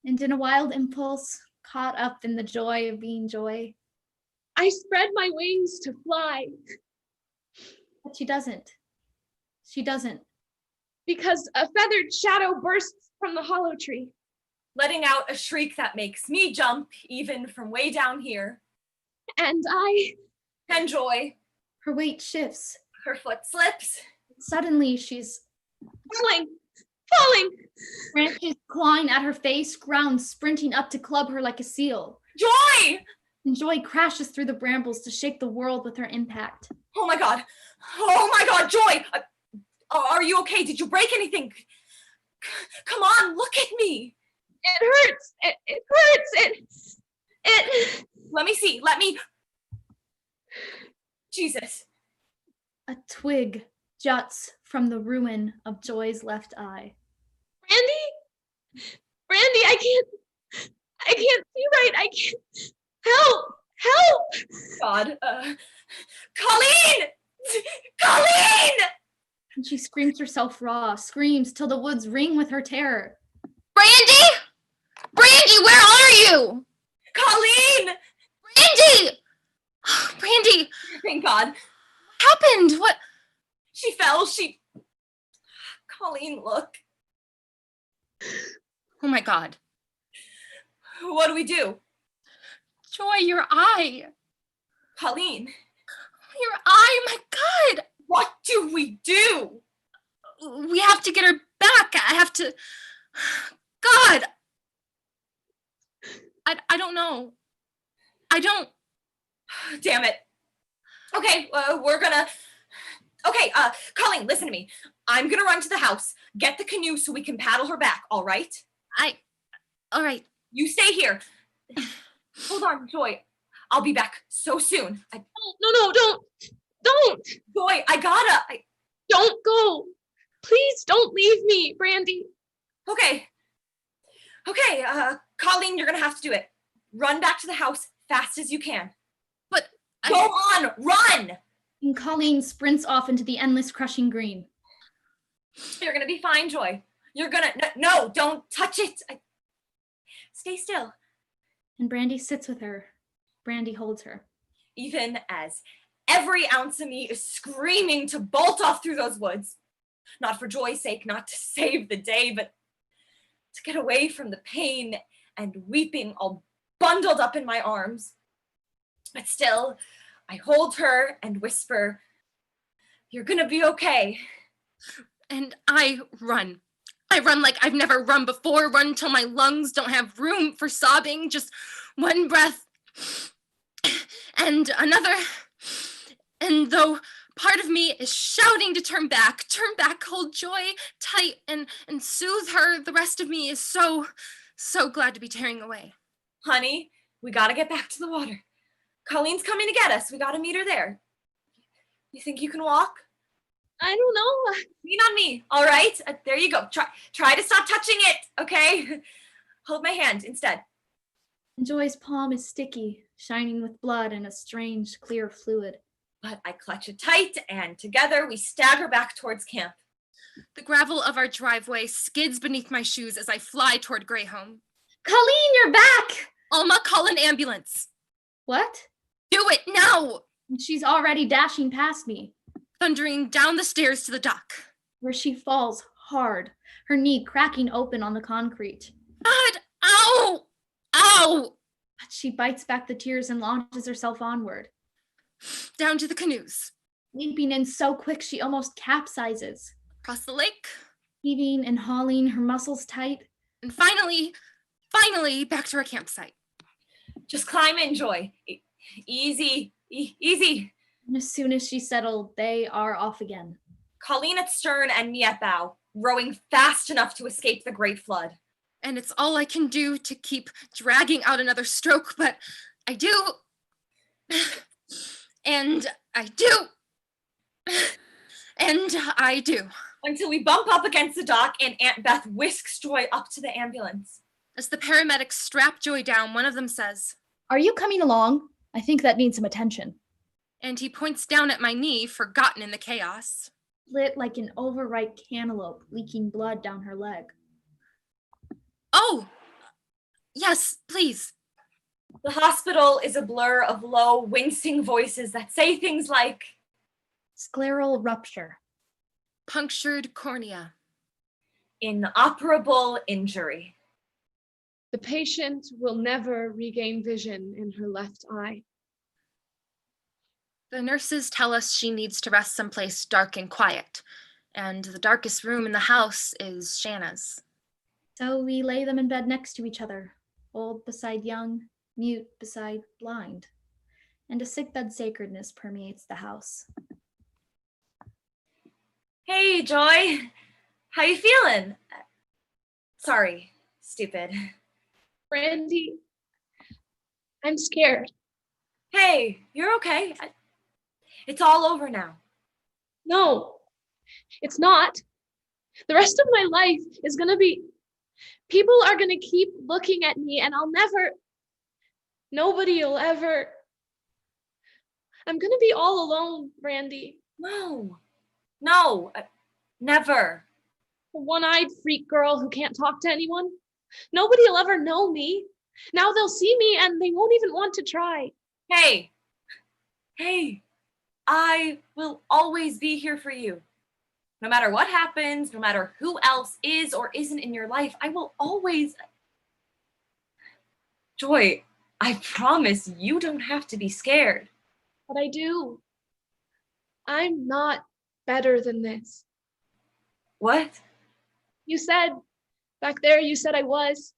And in a wild impulse, caught up in the joy of being Joy, I spread my wings to fly. but she doesn't. Because a feathered shadow bursts from the hollow tree. Letting out a shriek that makes me jump even from way down here. And I... And Joy. Her weight shifts. Her foot slips. Suddenly she's falling. branches clawing at her face, ground sprinting up to club her like a seal. Joy! And Joy crashes through the brambles to shake the world with her impact. Oh my God, Joy! Are you okay? Did you break anything? Come on, look at me. It hurts. It hurts. It. Let me see. Jesus. A twig juts from the ruin of Joy's left eye. Brandy, I can't see right. I can't. Help! God. Colleen! Colleen! And she screams herself raw, screams till the woods ring with her terror. Brandy! Brandy, where are you? Colleen! Brandy! Brandy! Thank God. What happened? What? She fell. Colleen, look. Oh my God. What do we do? Joy, your eye. Colleen. Your eye, my God. What do we do? We have to get her back. I have to. God. I don't know. I don't. Damn it. Okay, Okay, Colleen, listen to me. I'm gonna run to the house, get the canoe so we can paddle her back, all right? All right. You stay here. Hold on, Joy. I'll be back so soon. No, don't. Joy, Don't go. Please don't leave me, Brandy. Okay, Colleen, you're gonna have to do it. Run back to the house fast as you can. But Go on, run! And Colleen sprints off into the endless crushing green. You're gonna be fine, Joy. You're gonna, no, don't touch it. Stay still. And Brandy sits with her. Brandy holds her. Even as every ounce of me is screaming to bolt off through those woods. Not for Joy's sake, not to save the day, but to get away from the pain and weeping all bundled up in my arms. But still, I hold her and whisper, "You're gonna be okay." And I run. I run like I've never run before, run till my lungs don't have room for sobbing, just one breath and another. And though part of me is shouting to turn back, hold Joy tight and soothe her, the rest of me is so glad to be tearing away. Honey, we gotta get back to the water. Colleen's coming to get us. We gotta meet her there. You think you can walk? I don't know. Lean on me, all right? There you go. Try to stop touching it, okay? Hold my hand instead. And Joy's palm is sticky, shining with blood and a strange, clear fluid. But I clutch it tight, and together we stagger back towards camp. The gravel of our driveway skids beneath my shoes as I fly toward Greyhome. Colleen, you're back! Alma, call an ambulance. What? Do it now! And she's already dashing past me. Thundering down the stairs to the dock. Where she falls hard, her knee cracking open on the concrete. God! Ow! Ow! But she bites back the tears and launches herself onward. Down to the canoes. Leaping in so quick she almost capsizes. Across the lake. Heaving and hauling, her muscles tight. And finally back to our campsite. Just climb in, Joy. Easy. And as soon as she's settled, they are off again. Colleen at stern and me at bow, rowing fast enough to escape the great flood. And it's all I can do to keep dragging out another stroke, but I do. And I do. And I do. Until we bump up against the dock and Aunt Beth whisks Joy up to the ambulance. As the paramedics strap Joy down, one of them says, "Are you coming along? I think that needs some attention." And he points down at my knee, forgotten in the chaos. Lit like an overripe cantaloupe, leaking blood down her leg. Oh, yes, please. The hospital is a blur of low, wincing voices that say things like, Scleral rupture. Punctured cornea. Inoperable injury. The patient will never regain vision in her left eye. The nurses tell us she needs to rest someplace dark and quiet, and the darkest room in the house is Shanna's. So we lay them in bed next to each other, old beside young, mute beside blind, and a sickbed sacredness permeates the house. Hey, Joy. How you feeling? Sorry, stupid. Brandy, I'm scared. Hey, you're okay. It's all over now. No, it's not. The rest of my life is gonna be, people are gonna keep looking at me and nobody will ever, I'm gonna be all alone, Brandy. No, never. A one-eyed freak girl who can't talk to anyone. Nobody will ever know me. Now they'll see me and they won't even want to try. Hey, I will always be here for you. No matter what happens, no matter who else is or isn't in your life, I will always... Joy, I promise you don't have to be scared. But I do. I'm not better than this. What? You said, back there, you said I was,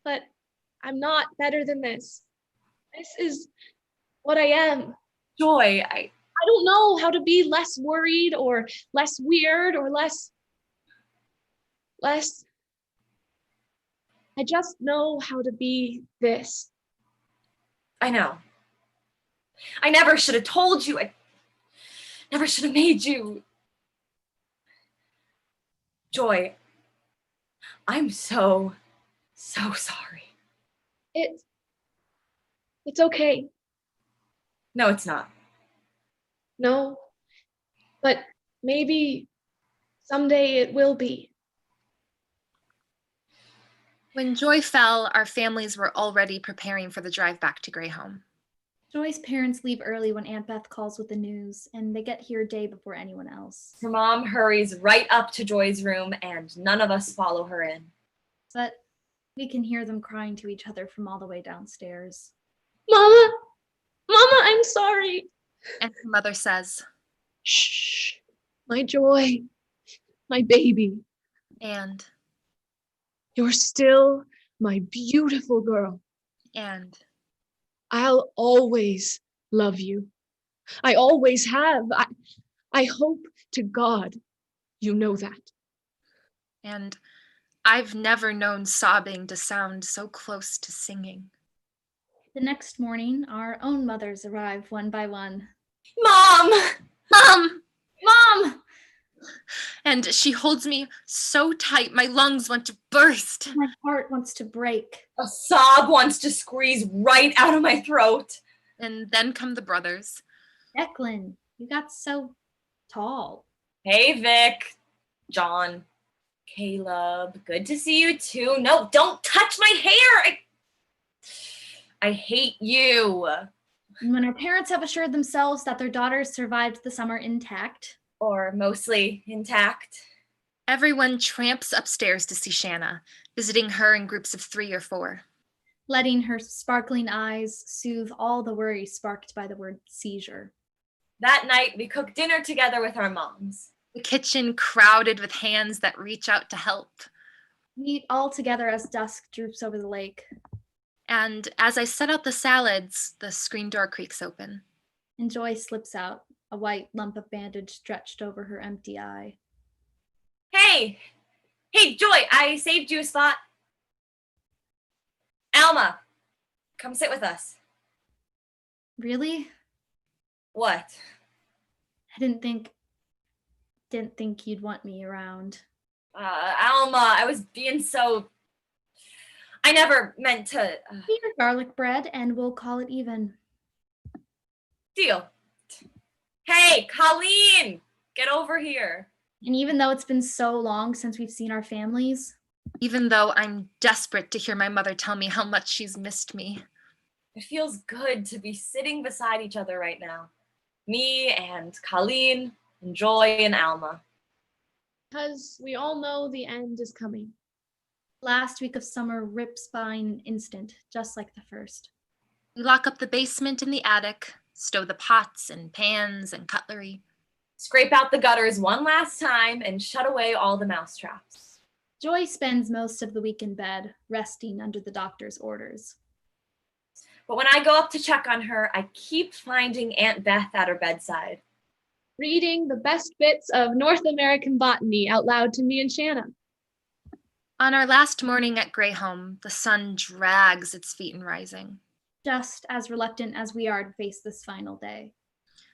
but I'm not better than this. This is what I am. Joy, I don't know how to be less worried or less weird or less. I just know how to be this. I know. I never should have told you. I never should have made you. Joy, I'm so sorry. It's okay. No, it's not. No, but maybe someday it will be. When Joy fell, our families were already preparing for the drive back to Grey Home. Joy's parents leave early when Aunt Beth calls with the news, and they get here a day before anyone else. Her mom hurries right up to Joy's room, and none of us follow her in. But we can hear them crying to each other from all the way downstairs. Mama, I'm sorry. And her mother says, Shh, my Joy, my baby. and You're still my beautiful girl. I'll always love you. I always have. I hope to God you know that. And I've never known sobbing to sound so close to singing. The next morning, our own mothers arrive one by one. Mom! Mom! And she holds me so tight, my lungs want to burst. My heart wants to break. A sob wants to squeeze right out of my throat. And then come the brothers. Declan, you got so tall. Hey, Vic, John, Caleb, good to see you too. No, don't touch my hair. I hate you. And when our parents have assured themselves that their daughters survived the summer intact, or mostly intact, everyone tramps upstairs to see Shanna, visiting her in groups of 3 or 4. letting her sparkling eyes soothe all the worry sparked by the word seizure. That night, we cooked dinner together with our moms. The kitchen crowded with hands that reach out to help. We eat all together as dusk droops over the lake. And as I set out the salads, the screen door creaks open. And Joy slips out, a white lump of bandage stretched over her empty eye. Hey, Joy, I saved you a spot. Alma, come sit with us. Really? What? I didn't think you'd want me around. Alma, I was being so... I never meant to... Eat your garlic bread and we'll call it even. Deal. Hey, Colleen, get over here. And even though it's been so long since we've seen our families, even though I'm desperate to hear my mother tell me how much she's missed me, it feels good to be sitting beside each other right now. Me and Colleen and Joy and Alma. Because we all know the end is coming. last week of summer rips by an instant, just like the first. We lock up the basement and the attic, stow the pots and pans and cutlery. Scrape out the gutters one last time and shut away all the mousetraps. Joy spends most of the week in bed, resting under the doctor's orders. But when I go up to check on her, I keep finding Aunt Beth at her bedside, reading the best bits of North American botany out loud to me and Shanna. On our last morning at Grey Home, the sun drags its feet in rising. Just as reluctant as we are to face this final day.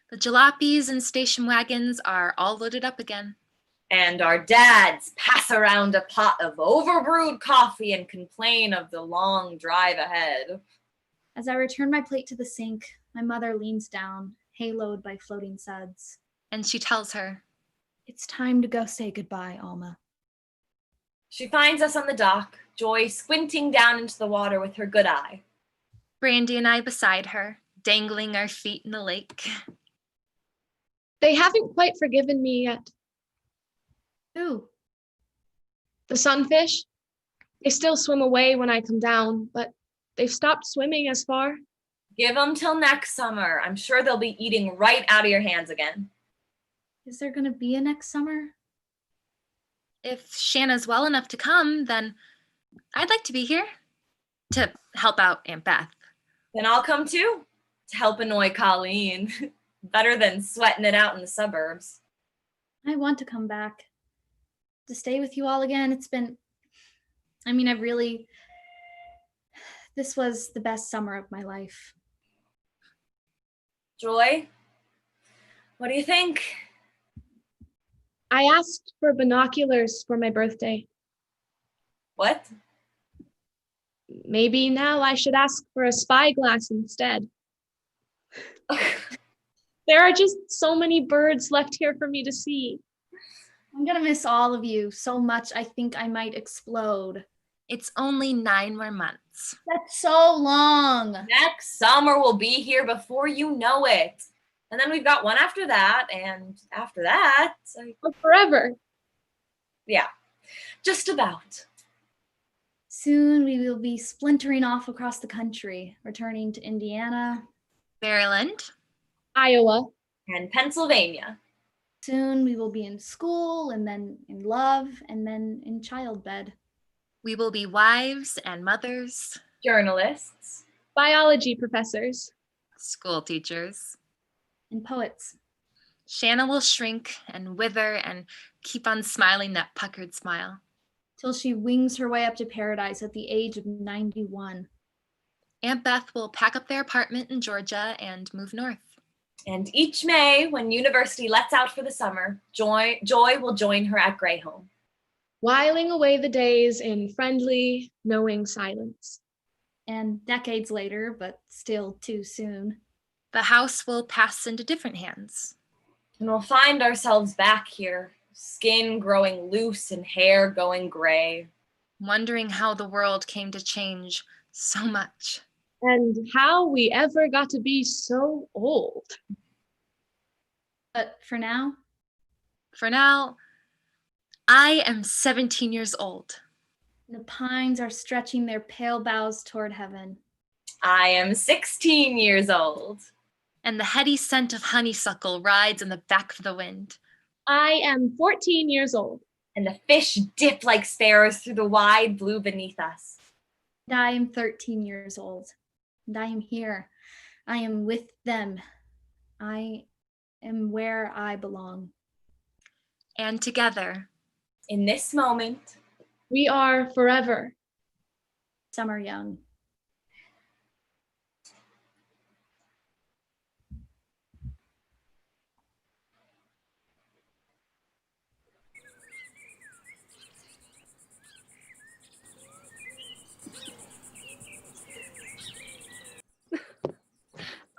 The jalopies and station wagons are all loaded up again. and our dads pass around a pot of overbrewed coffee and complain of the long drive ahead. As I return my plate to the sink, my mother leans down, haloed by floating suds. And she tells her, "It's time to go say goodbye, Alma." She finds us on the dock, Joy squinting down into the water with her good eye. Brandy and I beside her, dangling our feet in the lake. They haven't quite forgiven me yet. Ooh, The sunfish, they still swim away when I come down, but they've stopped swimming as far. Give them till next summer. I'm sure they'll be eating right out of your hands again. is there going to be a next summer? If Shanna's well enough to come, then I'd like to be here to help out Aunt Beth. Then I'll come too, to help annoy Colleen. Better than sweating it out in the suburbs. I want to come back to stay with you all again. This was the best summer of my life. Joy, what do you think? I asked for binoculars for my birthday. What? Maybe now I should ask for a spyglass instead. There are just so many birds left here for me to see. I'm going to miss all of you so much I think I might explode. It's only 9 more months. That's so long. Next summer we'll be here before you know it. And then we've got one after that, and after that, Or forever. yeah, just about. Soon we will be splintering off across the country, returning to Indiana. Maryland. Iowa. And Pennsylvania. Soon we will be in school, and then in love, and then in childbed. We will be wives and mothers, Journalists. Biology professors. school teachers. And poets. Shanna will shrink and wither and keep on smiling that puckered smile. Till she wings her way up to paradise at the age of 91. Aunt Beth will pack up their apartment in Georgia and move north. And each May, when university lets out for the summer, Joy will join her at Greyholm. Whiling away the days in friendly, knowing silence. And decades later, but still too soon, The house will pass into different hands. And we'll find ourselves back here, skin growing loose and hair going gray. Wondering how the world came to change so much. And how we ever got to be so old. but for now, For now, I am 17 years old. the pines are stretching their pale boughs toward heaven. I am 16 years old. And the heady scent of honeysuckle rides in the back of the wind. I am 14 years old. And the fish dip like sparrows through the wide blue beneath us. And I am 13 years old. And I am here. I am with them. I am where I belong. And together, In this moment, We are forever. Summeryoung.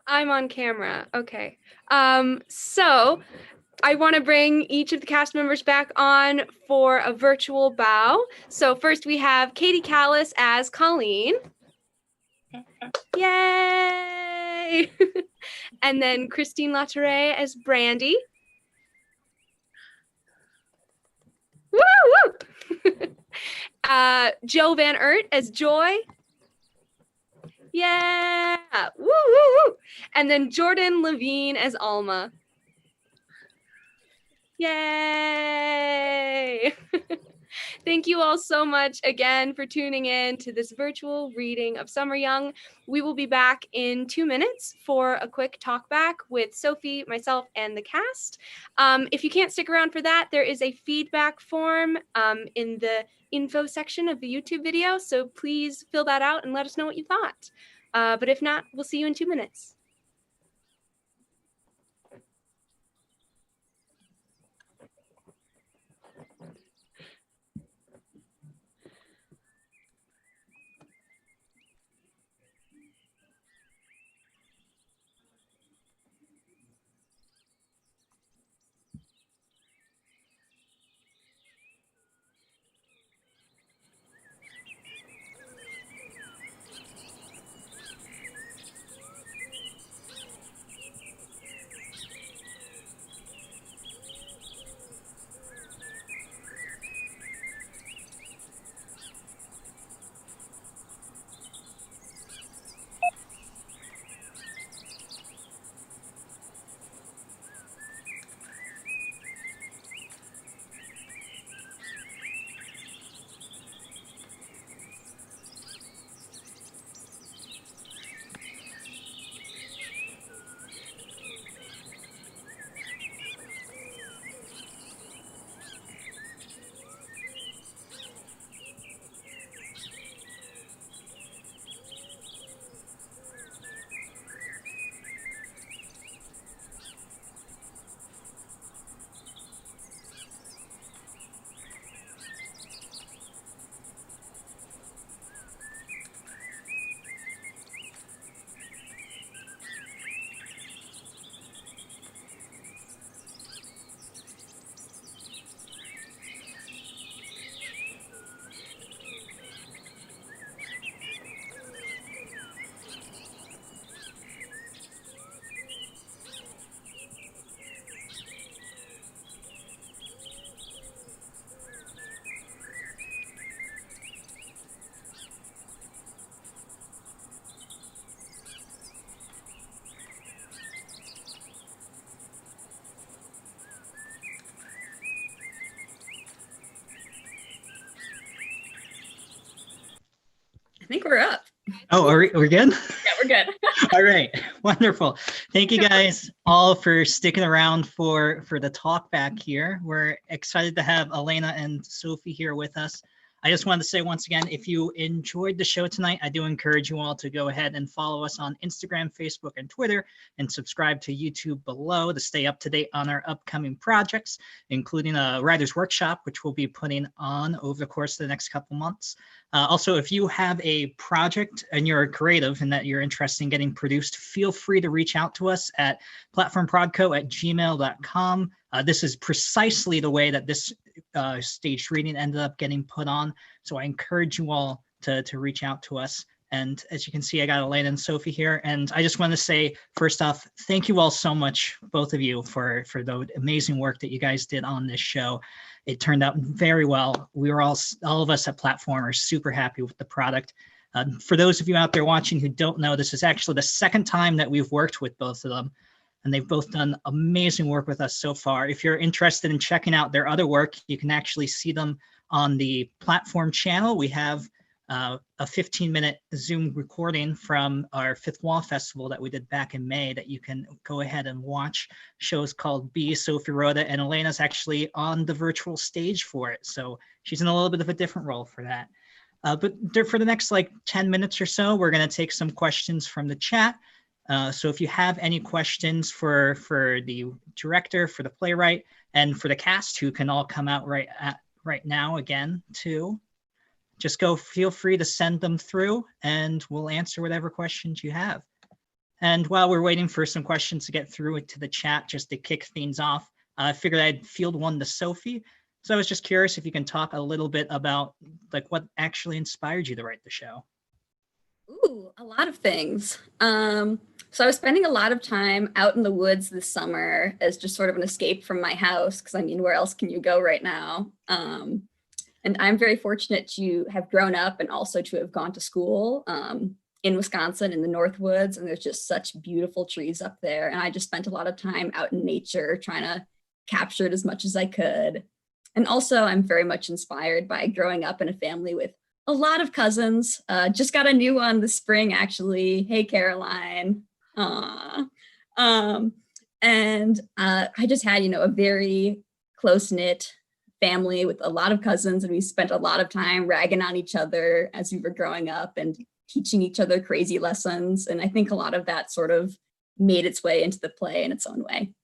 I'm on camera. Okay. So I want to bring each of the cast members back on for a virtual bow. So first we have Katie Kallaus as Colleen. Yay! And then Christine Latourette as Brandy. Woo woo! Joe Van Ert as Joy. Yeah! Woo woo woo! And then Jordan Levene as Alma. Yay! Thank you all so much again for tuning in to this virtual reading of Summeryoung. We will be back in 2 minutes for a quick talk back with Sophie, myself, and the cast. If you can't stick around for that, there is a feedback form in the info section of the YouTube video, so please fill that out and let us know what you thought. But if not, we'll see you in 2 minutes. I think we're up. Oh, we're good? Yeah, we're good. All right, wonderful. Thank you guys all for sticking around for the talk back here. We're excited to have Elena and Sophie here with us. I just wanted to say once again, if you enjoyed the show tonight, I do encourage you all to go ahead and follow us on Instagram, Facebook, and Twitter, and subscribe to YouTube below to stay up to date on our upcoming projects, including a writer's workshop, which we'll be putting on over the course of the next couple months. Also, if you have a project and you're a creative and that you're interested in getting produced, feel free to reach out to us at platformprodco@gmail.com. This is precisely the way that this staged reading ended up getting put on. So I encourage you all to reach out to us. And as you can see, I got Elena and Sophie here. And I just want to say, first off, thank you all so much, both of you, for the amazing work that you guys did on this show. It turned out very well. We were all of us at Platform are super happy with the product. For those of you out there watching who don't know, this is actually the second time that we've worked with both of them. And they've both done amazing work with us so far. If you're interested in checking out their other work, you can actually see them on the Platform channel. We have a 15-minute Zoom recording from our Fifth Wall Festival that we did back in May that you can go ahead and watch. Shows called B. Sophie wrote it, and Elena's actually on the virtual stage for it. So she's in a little bit of a different role for that. But for the next 10 minutes or so, we're going to take some questions from the chat. So if you have any questions for the director, for the playwright, and for the cast, who can all come out right now again too, just feel free to send them through and we'll answer whatever questions you have. And while we're waiting for some questions to get through into the chat, just to kick things off, I figured I'd field one to Sophie. So I was just curious if you can talk a little bit about what actually inspired you to write the show. Ooh, a lot of things. So I was spending a lot of time out in the woods this summer as just sort of an escape from my house, because I mean, where else can you go right now? And I'm very fortunate to have grown up and also to have gone to school in Wisconsin in the Northwoods, and there's just such beautiful trees up there. And I just spent a lot of time out in nature trying to capture it as much as I could. And also I'm very much inspired by growing up in a family with a lot of cousins. Just got a new one this spring, actually. Hey, Caroline. And I just had, a very close-knit family with a lot of cousins, and we spent a lot of time ragging on each other as we were growing up and teaching each other crazy lessons. And I think a lot of that sort of made its way into the play in its own way.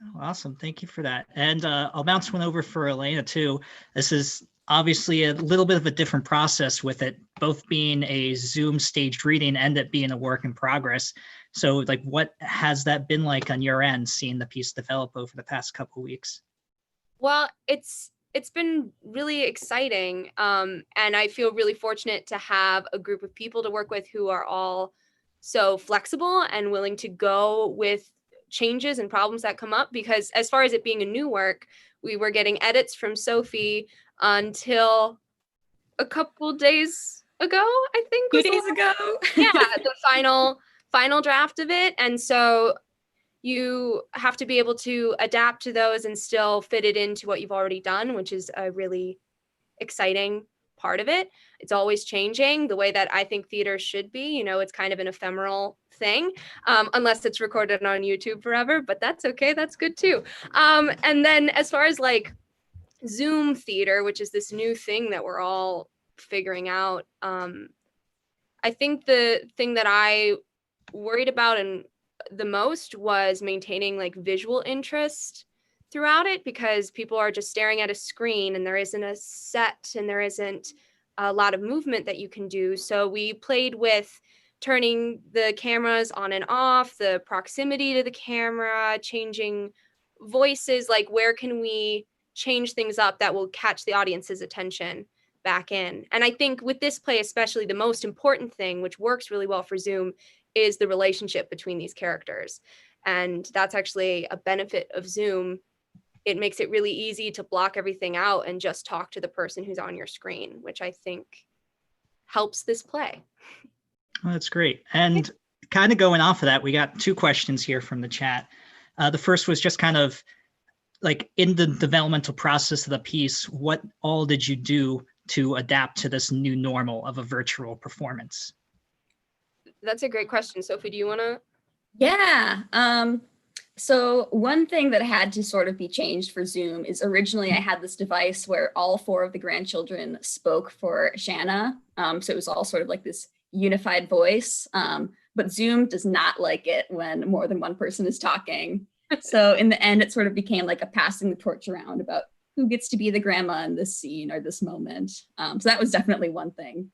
Oh, awesome. Thank you for that. And I'll bounce one over for Elena too. This is obviously a little bit of a different process with it, both being a Zoom staged reading and it being a work in progress. So what has that been like on your end, seeing the piece develop over the past couple of weeks? Well, it's been really exciting. And I feel really fortunate to have a group of people to work with who are all so flexible and willing to go with changes and problems that come up, because as far as it being a new work, we were getting edits from Sophie until a couple days ago, I think. 2 days ago. Yeah, the final draft of it. And so you have to be able to adapt to those and still fit it into what you've already done, which is a really exciting part of it. It's always changing the way that I think theater should be. It's kind of an ephemeral thing, unless it's recorded on YouTube forever, but that's okay. That's good too. And then as far as Zoom theater, which is this new thing that we're all figuring out, I think the thing that I worried about and the most was maintaining visual interest throughout it, because people are just staring at a screen and there isn't a set and there isn't a lot of movement that you can do. So we played with turning the cameras on and off, the proximity to the camera, changing voices, where can we change things up that will catch the audience's attention back in. And I think with this play, especially, the most important thing, which works really well for Zoom, is the relationship between these characters. And that's actually a benefit of Zoom. It makes it really easy to block everything out and just talk to the person who's on your screen, which I think helps this play. Oh, that's great. And kind of going off of that, we got 2 questions here from the chat. The first was just kind of in the developmental process of the piece, what all did you do to adapt to this new normal of a virtual performance? That's a great question. Sophie, do you want to? Yeah. So one thing that had to sort of be changed for Zoom is originally I had this device where all 4 of the grandchildren spoke for Shanna. So it was all sort of like this unified voice. But Zoom does not like it when more than one person is talking. So in the end, it sort of became like a passing the torch around about who gets to be the grandma in this scene or this moment. So that was definitely one thing.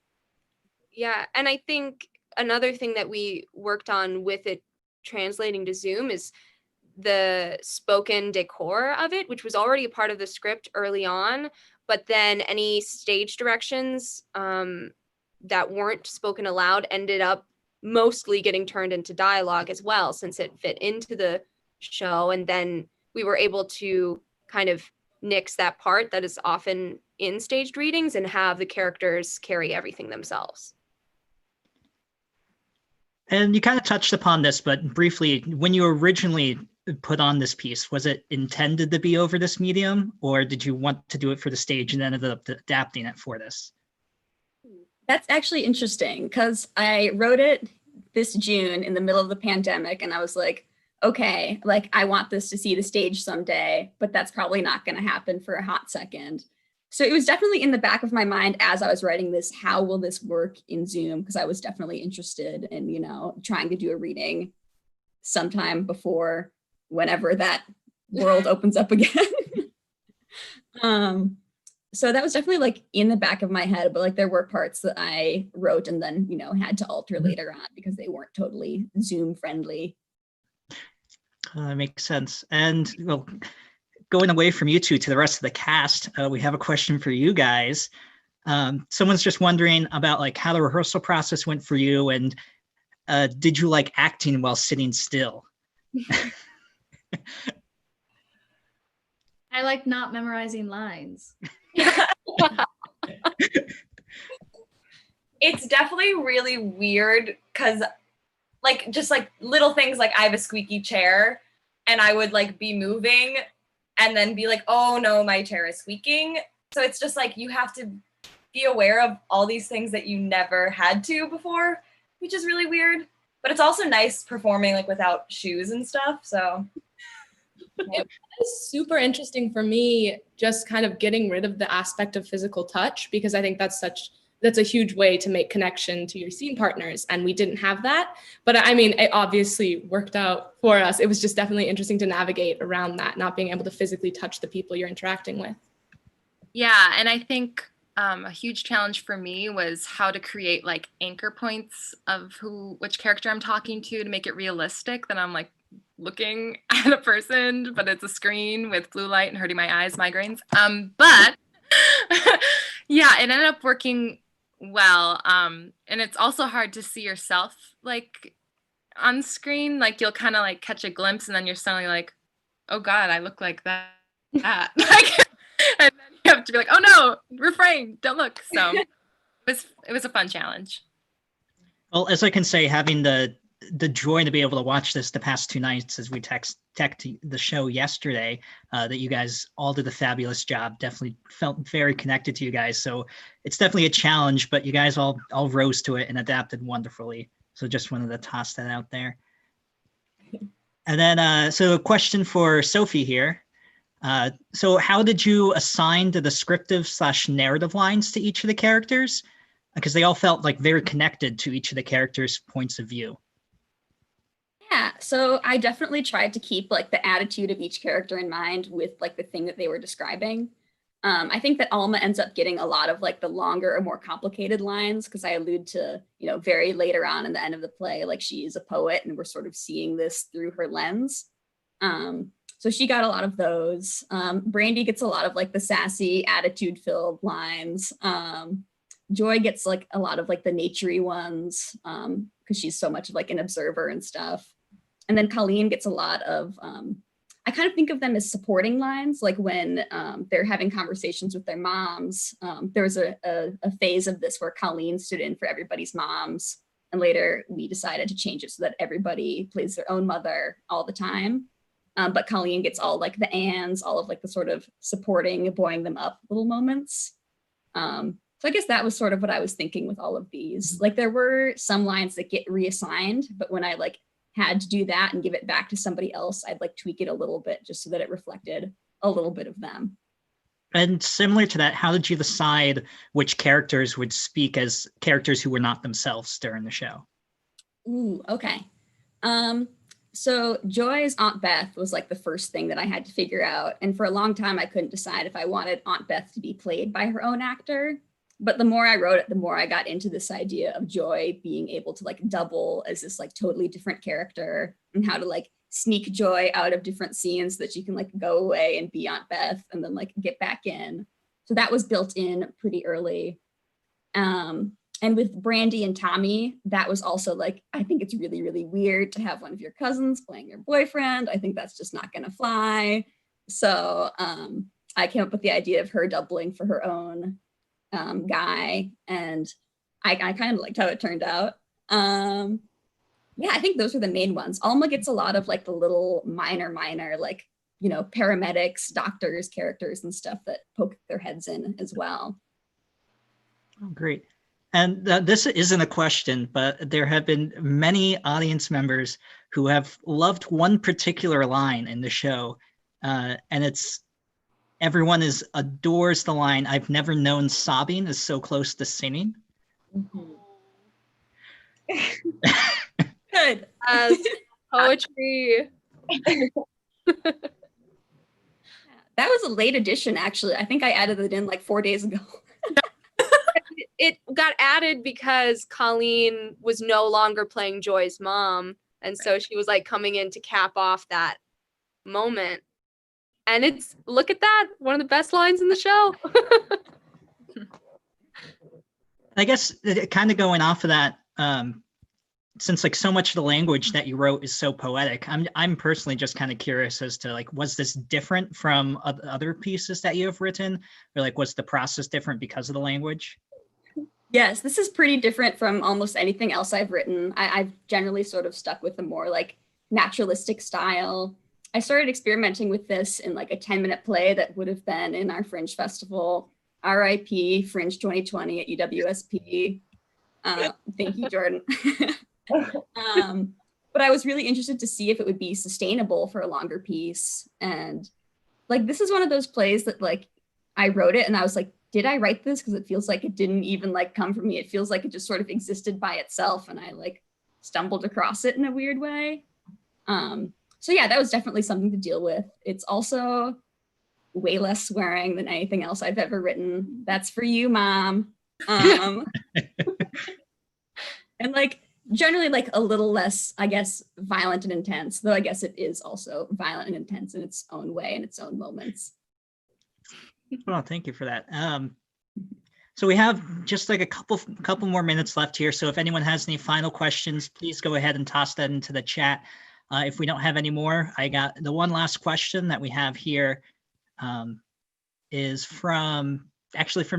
Yeah, and I think another thing that we worked on with it translating to Zoom is the spoken decor of it, which was already a part of the script early on, but then any stage directions that weren't spoken aloud ended up mostly getting turned into dialogue as well, since it fit into the show. And then we were able to kind of nix that part that is often in staged readings and have the characters carry everything themselves. And you kind of touched upon this, but briefly, when you originally put on this piece, was it intended to be over this medium, or did you want to do it for the stage and then ended up adapting it for this? That's actually interesting because I wrote it this June in the middle of the pandemic, and I was like, okay, like I want this to see the stage someday, but that's probably not going to happen for a hot second. So it was definitely in the back of my mind as I was writing this, how will this work in Zoom? Because I was definitely interested in, you know, trying to do a reading sometime before whenever that world opens up again. So that was definitely like in the back of my head, but like there were parts that I wrote and then, you know, had to alter later on because they weren't totally Zoom friendly. That makes sense. And well, going away from you two to the rest of the cast, we have a question for you guys. Someone's just wondering about like how the rehearsal process went for you, and did you like acting while sitting still? I like not memorizing lines. It's definitely really weird because like just like little things, like I have a squeaky chair and I would like be moving and then be like, oh no, my chair is squeaking. So it's just like you have to be aware of all these things that you never had to before, which is really weird. But it's also nice performing like without shoes and stuff. So it was super interesting for me, just kind of getting rid of the aspect of physical touch, because I think that's a huge way to make connection to your scene partners. And we didn't have that. But I mean, it obviously worked out for us. It was just definitely interesting to navigate around that, not being able to physically touch the people you're interacting with. Yeah, and I think a huge challenge for me was how to create like anchor points of which character I'm talking to make it realistic that I'm like looking at a person, but it's a screen with blue light and hurting my eyes, migraines. But yeah, it ended up working well. And it's also hard to see yourself like on screen. Like you'll kind of like catch a glimpse and then you're suddenly like, oh God, I look like that. Like, and then you have to be like, oh no, refrain, don't look. So it was a fun challenge. Well, as I can say, having the joy to be able to watch this the past 2 nights as we tech the show yesterday, that you guys all did a fabulous job. Definitely felt very connected to you guys. So it's definitely a challenge, but you guys all rose to it and adapted wonderfully. So just wanted to toss that out there. And then, so a question for Sophie here. So how did you assign the descriptive / narrative lines to each of the characters? Because they all felt like very connected to each of the characters' points of view. Yeah, so I definitely tried to keep like the attitude of each character in mind with like the thing that they were describing. I think that Alma ends up getting a lot of like the longer or more complicated lines because I allude to, you know, very later on in the end of the play, like she is a poet and we're sort of seeing this through her lens. So she got a lot of those. Brandy gets a lot of like the sassy attitude-filled lines. Joy gets like a lot of like the naturey ones because she's so much of like an observer and stuff. And then Colleen gets a lot of, I kind of think of them as supporting lines, like when they're having conversations with their moms. There was a phase of this where Colleen stood in for everybody's moms. And later we decided to change it so that everybody plays their own mother all the time. But Colleen gets all like the ands, all of like the sort of supporting, buoying them up little moments. So I guess that was sort of what I was thinking with all of these. Like there were some lines that get reassigned, but when I like had to do that and give it back to somebody else, I'd like tweak it a little bit just so that it reflected a little bit of them. And similar to that, how did you decide which characters would speak as characters who were not themselves during the show? Ooh, okay. So Joy's Aunt Beth was like the first thing that I had to figure out. And for a long time, I couldn't decide if I wanted Aunt Beth to be played by her own actor. But the more I wrote it, the more I got into this idea of Joy being able to like double as this like totally different character, and how to like sneak Joy out of different scenes so that she can like go away and be Aunt Beth and then like get back in. So that was built in pretty early. And with Brandy and Tommy, that was also like, I think it's really, really weird to have one of your cousins playing your boyfriend. I think that's just not gonna fly. So I came up with the idea of her doubling for her own guy, and I kind of liked how it turned out. Yeah, I think those are the main ones. Alma gets a lot of like the little minor, like, you know, paramedics, doctors, characters and stuff that poke their heads in as well. Oh, great. And this isn't a question, but there have been many audience members who have loved one particular line in the show. And it's, everyone adores the line, "I've never known sobbing is so close to singing." Mm-hmm. Good. As poetry. That was a late addition, actually. I think I added it in like 4 days ago. It got added because Colleen was no longer playing Joy's mom. And so she was like coming in to cap off that moment. And it's, look at that, one of the best lines in the show. I guess kind of going off of that, since like so much of the language that you wrote is so poetic, I'm personally just kind of curious as to like, was this different from other pieces that you have written, or like was the process different because of the language? Yes, this is pretty different from almost anything else I've written. I've generally sort of stuck with a more like naturalistic style. I started experimenting with this in like a 10-minute play that would have been in our Fringe Festival, RIP Fringe 2020 at UWSP. Thank you, Jordan. But I was really interested to see if it would be sustainable for a longer piece. And like, this is one of those plays that like, I wrote it and I was like, did I write this? Because it feels like it didn't even like come from me. It feels like it just sort of existed by itself and I like stumbled across it in a weird way. So yeah, that was definitely something to deal with. It's also way less swearing than anything else I've ever written. That's for you, Mom. And like generally like a little less, I guess, violent and intense, though I guess it is also violent and intense in its own way and its own moments. Well, thank you for that. So we have just like a couple more minutes left here. So if anyone has any final questions, please go ahead and toss that into the chat. If we don't have any more, I got the one last question that we have here is from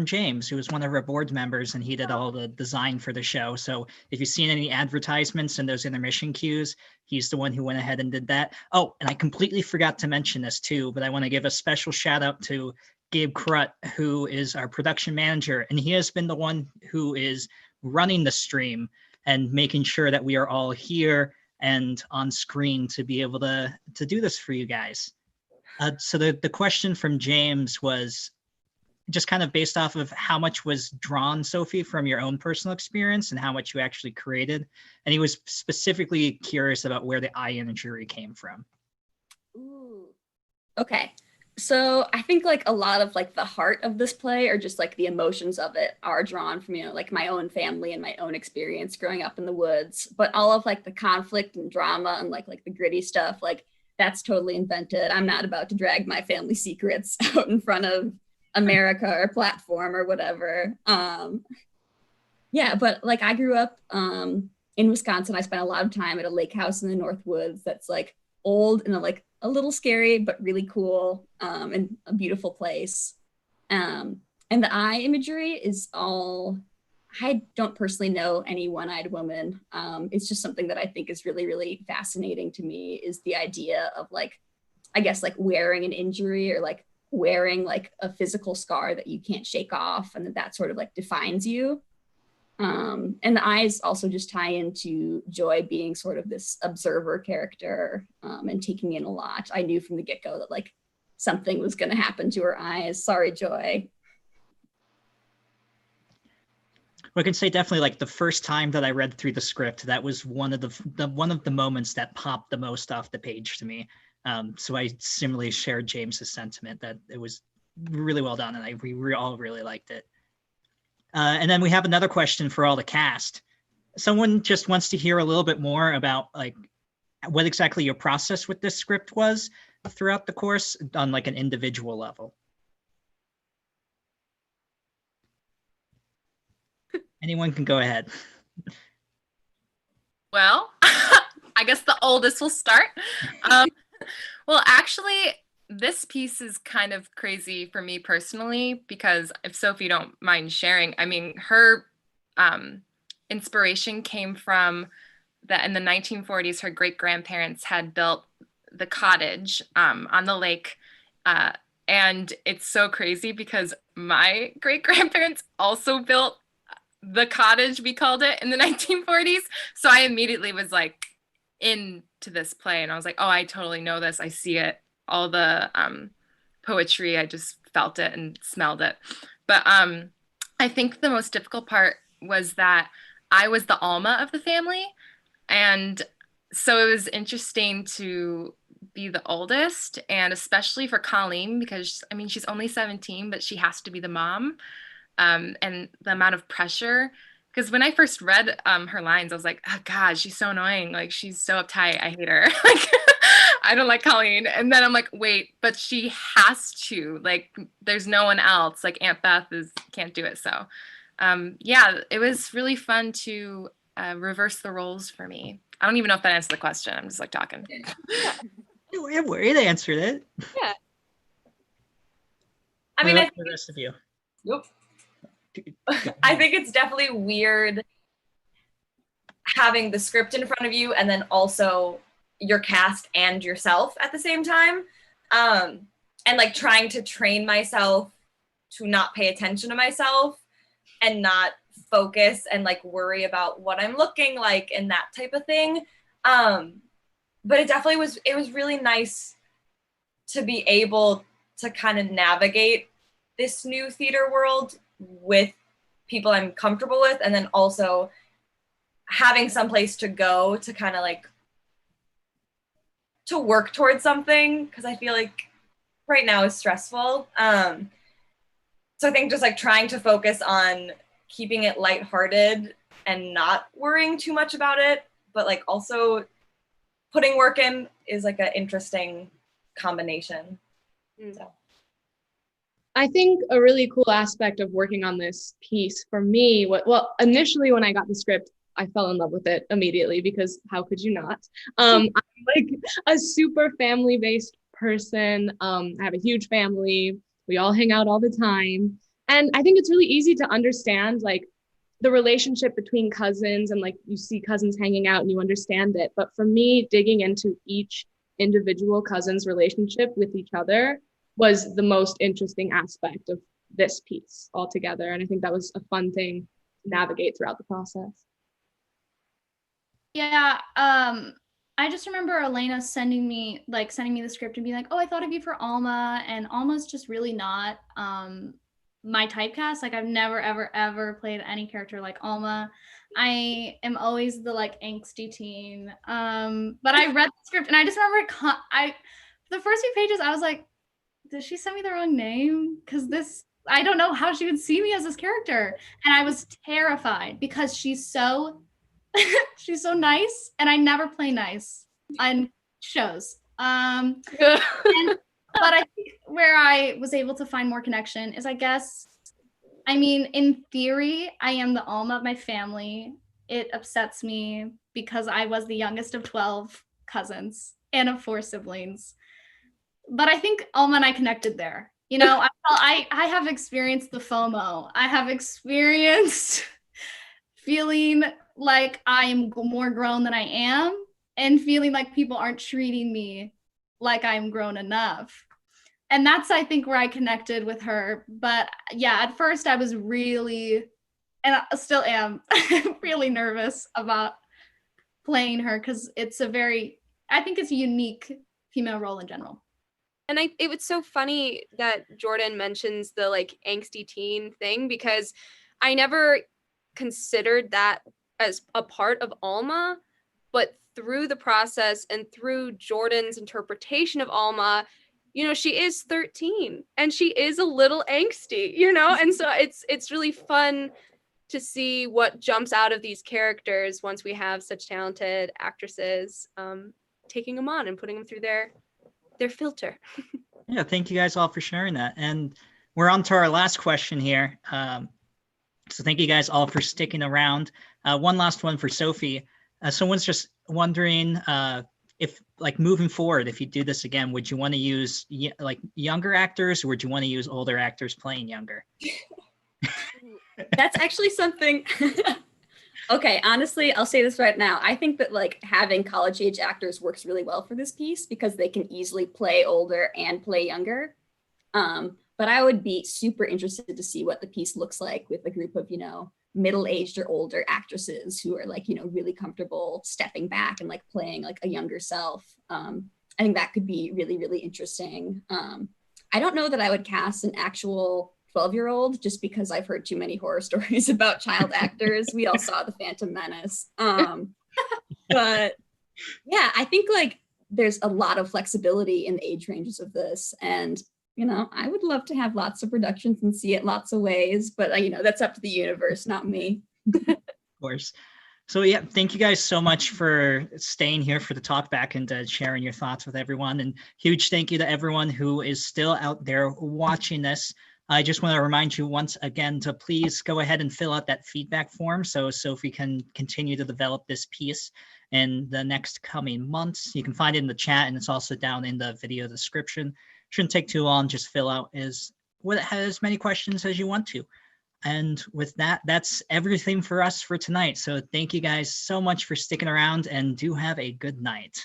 James, who was one of our board members, and he did all the design for the show. So if you've seen any advertisements and those intermission cues, he's the one who went ahead and did that. Oh, and I completely forgot to mention this too, but I want to give a special shout out to Gabe Crut, who is our production manager, and he has been the one who is running the stream and making sure that we are all here and on screen to be able to do this for you guys. So the question from James was just kind of based off of how much was drawn, Sophie, from your own personal experience and how much you actually created. And he was specifically curious about where the eye imagery came from. Ooh. Okay. So I think like a lot of like the heart of this play, or just like the emotions of it, are drawn from, you know, like my own family and my own experience growing up in the woods. But all of like the conflict and drama and like the gritty stuff, like that's totally invented. I'm not about to drag my family secrets out in front of America or platform or whatever. Yeah, but like I grew up in Wisconsin. I spent a lot of time at a lake house in the Northwoods that's like old and like a little scary, but really cool, and a beautiful place. And the eye imagery is all, I don't personally know any one-eyed woman. It's just something that I think is really, really fascinating to me, is the idea of like, I guess like wearing an injury or like wearing like a physical scar that you can't shake off, and that sort of like defines you. And the eyes also just tie into Joy being sort of this observer character, and taking in a lot. I knew from the get-go that like something was going to happen to her eyes. Sorry, Joy. Well, I can say definitely like the first time that I read through the script, that was one of the moments that popped the most off the page to me. So I similarly shared James's sentiment that it was really well done, and we all really liked it. And then we have another question for all the cast. Someone just wants to hear a little bit more about like what exactly your process with this script was throughout the course on like an individual level. Anyone can go ahead. Well, I guess the oldest will start. Well, actually, this piece is kind of crazy for me personally, because if Sophie don't mind sharing, I mean, her inspiration came from that in the 1940s, her great-grandparents had built the cottage on the lake. And it's so crazy because my great-grandparents also built the cottage, we called it, in the 1940s. So I immediately was like into this play, and I was like, oh, I totally know this. I see it. All the poetry, I just felt it and smelled it. But I think the most difficult part was that I was the Alma of the family. And so it was interesting to be the oldest, and especially for Colleen, because I mean, she's only 17, but she has to be the mom. And the amount of pressure, because when I first read her lines, I was like, oh God, she's so annoying. Like, she's so uptight. I hate her. Like, I don't like Colleen. And then I'm like, wait, but she has to. Like, there's no one else. Like, Aunt Beth can't do it. So, yeah, it was really fun to reverse the roles for me. I don't even know if that answered the question. I'm just like talking. It answered it. Yeah. I mean, I think the rest of you. Nope. I think it's definitely weird having the script in front of you and then also your cast and yourself at the same time. And like trying to train myself to not pay attention to myself and not focus and like worry about what I'm looking like and that type of thing. But it was really nice to be able to kind of navigate this new theater world with people I'm comfortable with, and then also having some place to go to kind of like to work towards something, because I feel like right now is stressful. So I think just like trying to focus on keeping it lighthearted and not worrying too much about it, but like also putting work in is like an interesting combination. So. I think a really cool aspect of working on this piece for me, initially when I got the script, I fell in love with it immediately, because how could you not? I'm like a super family-based person. I have a huge family. We all hang out all the time. And I think it's really easy to understand like the relationship between cousins, and like you see cousins hanging out and you understand it. But for me, digging into each individual cousin's relationship with each other was the most interesting aspect of this piece altogether. And I think that was a fun thing to navigate throughout the process. Yeah, I just remember Elena sending me the script and being like, oh, I thought of you for Alma, and Alma's just really not my typecast. Like, I've never, ever, ever played any character like Alma. I am always the like angsty teen. But I read the script and I just remember the first few pages, I was like, did she send me the wrong name? Because I don't know how she would see me as this character. And I was terrified because she's so nice, and I never play nice on shows. But I think where I was able to find more connection is, I guess, I mean, in theory, I am the Alma of my family. It upsets me because I was the youngest of 12 cousins and of 4 siblings. But I think Alma and I connected there. You know, I have experienced the FOMO. I have experienced feeling like I am more grown than I am, and feeling like people aren't treating me like I'm grown enough. And that's, I think, where I connected with her. But yeah, at first I was really, and I still am, really nervous about playing her because it's I think it's a unique female role in general. And it was so funny that Jordan mentions the like angsty teen thing, because I never considered that as a part of Alma, but through the process and through Jordan's interpretation of Alma, she is 13 and she is a little angsty, and so it's really fun to see what jumps out of these characters once we have such talented actresses taking them on and putting them through their filter. Yeah, thank you guys all for sharing that. And we're on to our last question here. So thank you guys all for sticking around. One last one for Sophie. Someone's just wondering if, like, moving forward, if you do this again, would you want to use like younger actors, or would you want to use older actors playing younger? That's actually something. Okay, honestly, I'll say this right now. I think that like having college age actors works really well for this piece because they can easily play older and play younger. But I would be super interested to see what the piece looks like with a group of, middle-aged or older actresses who are like, really comfortable stepping back and like playing like a younger self. I think that could be really, really interesting. I don't know that I would cast an actual 12-year-old just because I've heard too many horror stories about child actors. We all saw The Phantom Menace. But yeah, I think like there's a lot of flexibility in the age ranges of this. And, I would love to have lots of productions and see it lots of ways, but that's up to the universe, not me. Of course. So yeah, thank you guys so much for staying here for the talk back and sharing your thoughts with everyone. And huge thank you to everyone who is still out there watching this. I just want to remind you once again to please go ahead and fill out that feedback form so Sophie can continue to develop this piece in the next coming months. You can find it in the chat, and it's also down in the video description. Shouldn't take too long. Just fill out as many questions as you want to. And with that, that's everything for us for tonight. So thank you guys so much for sticking around, and do have a good night.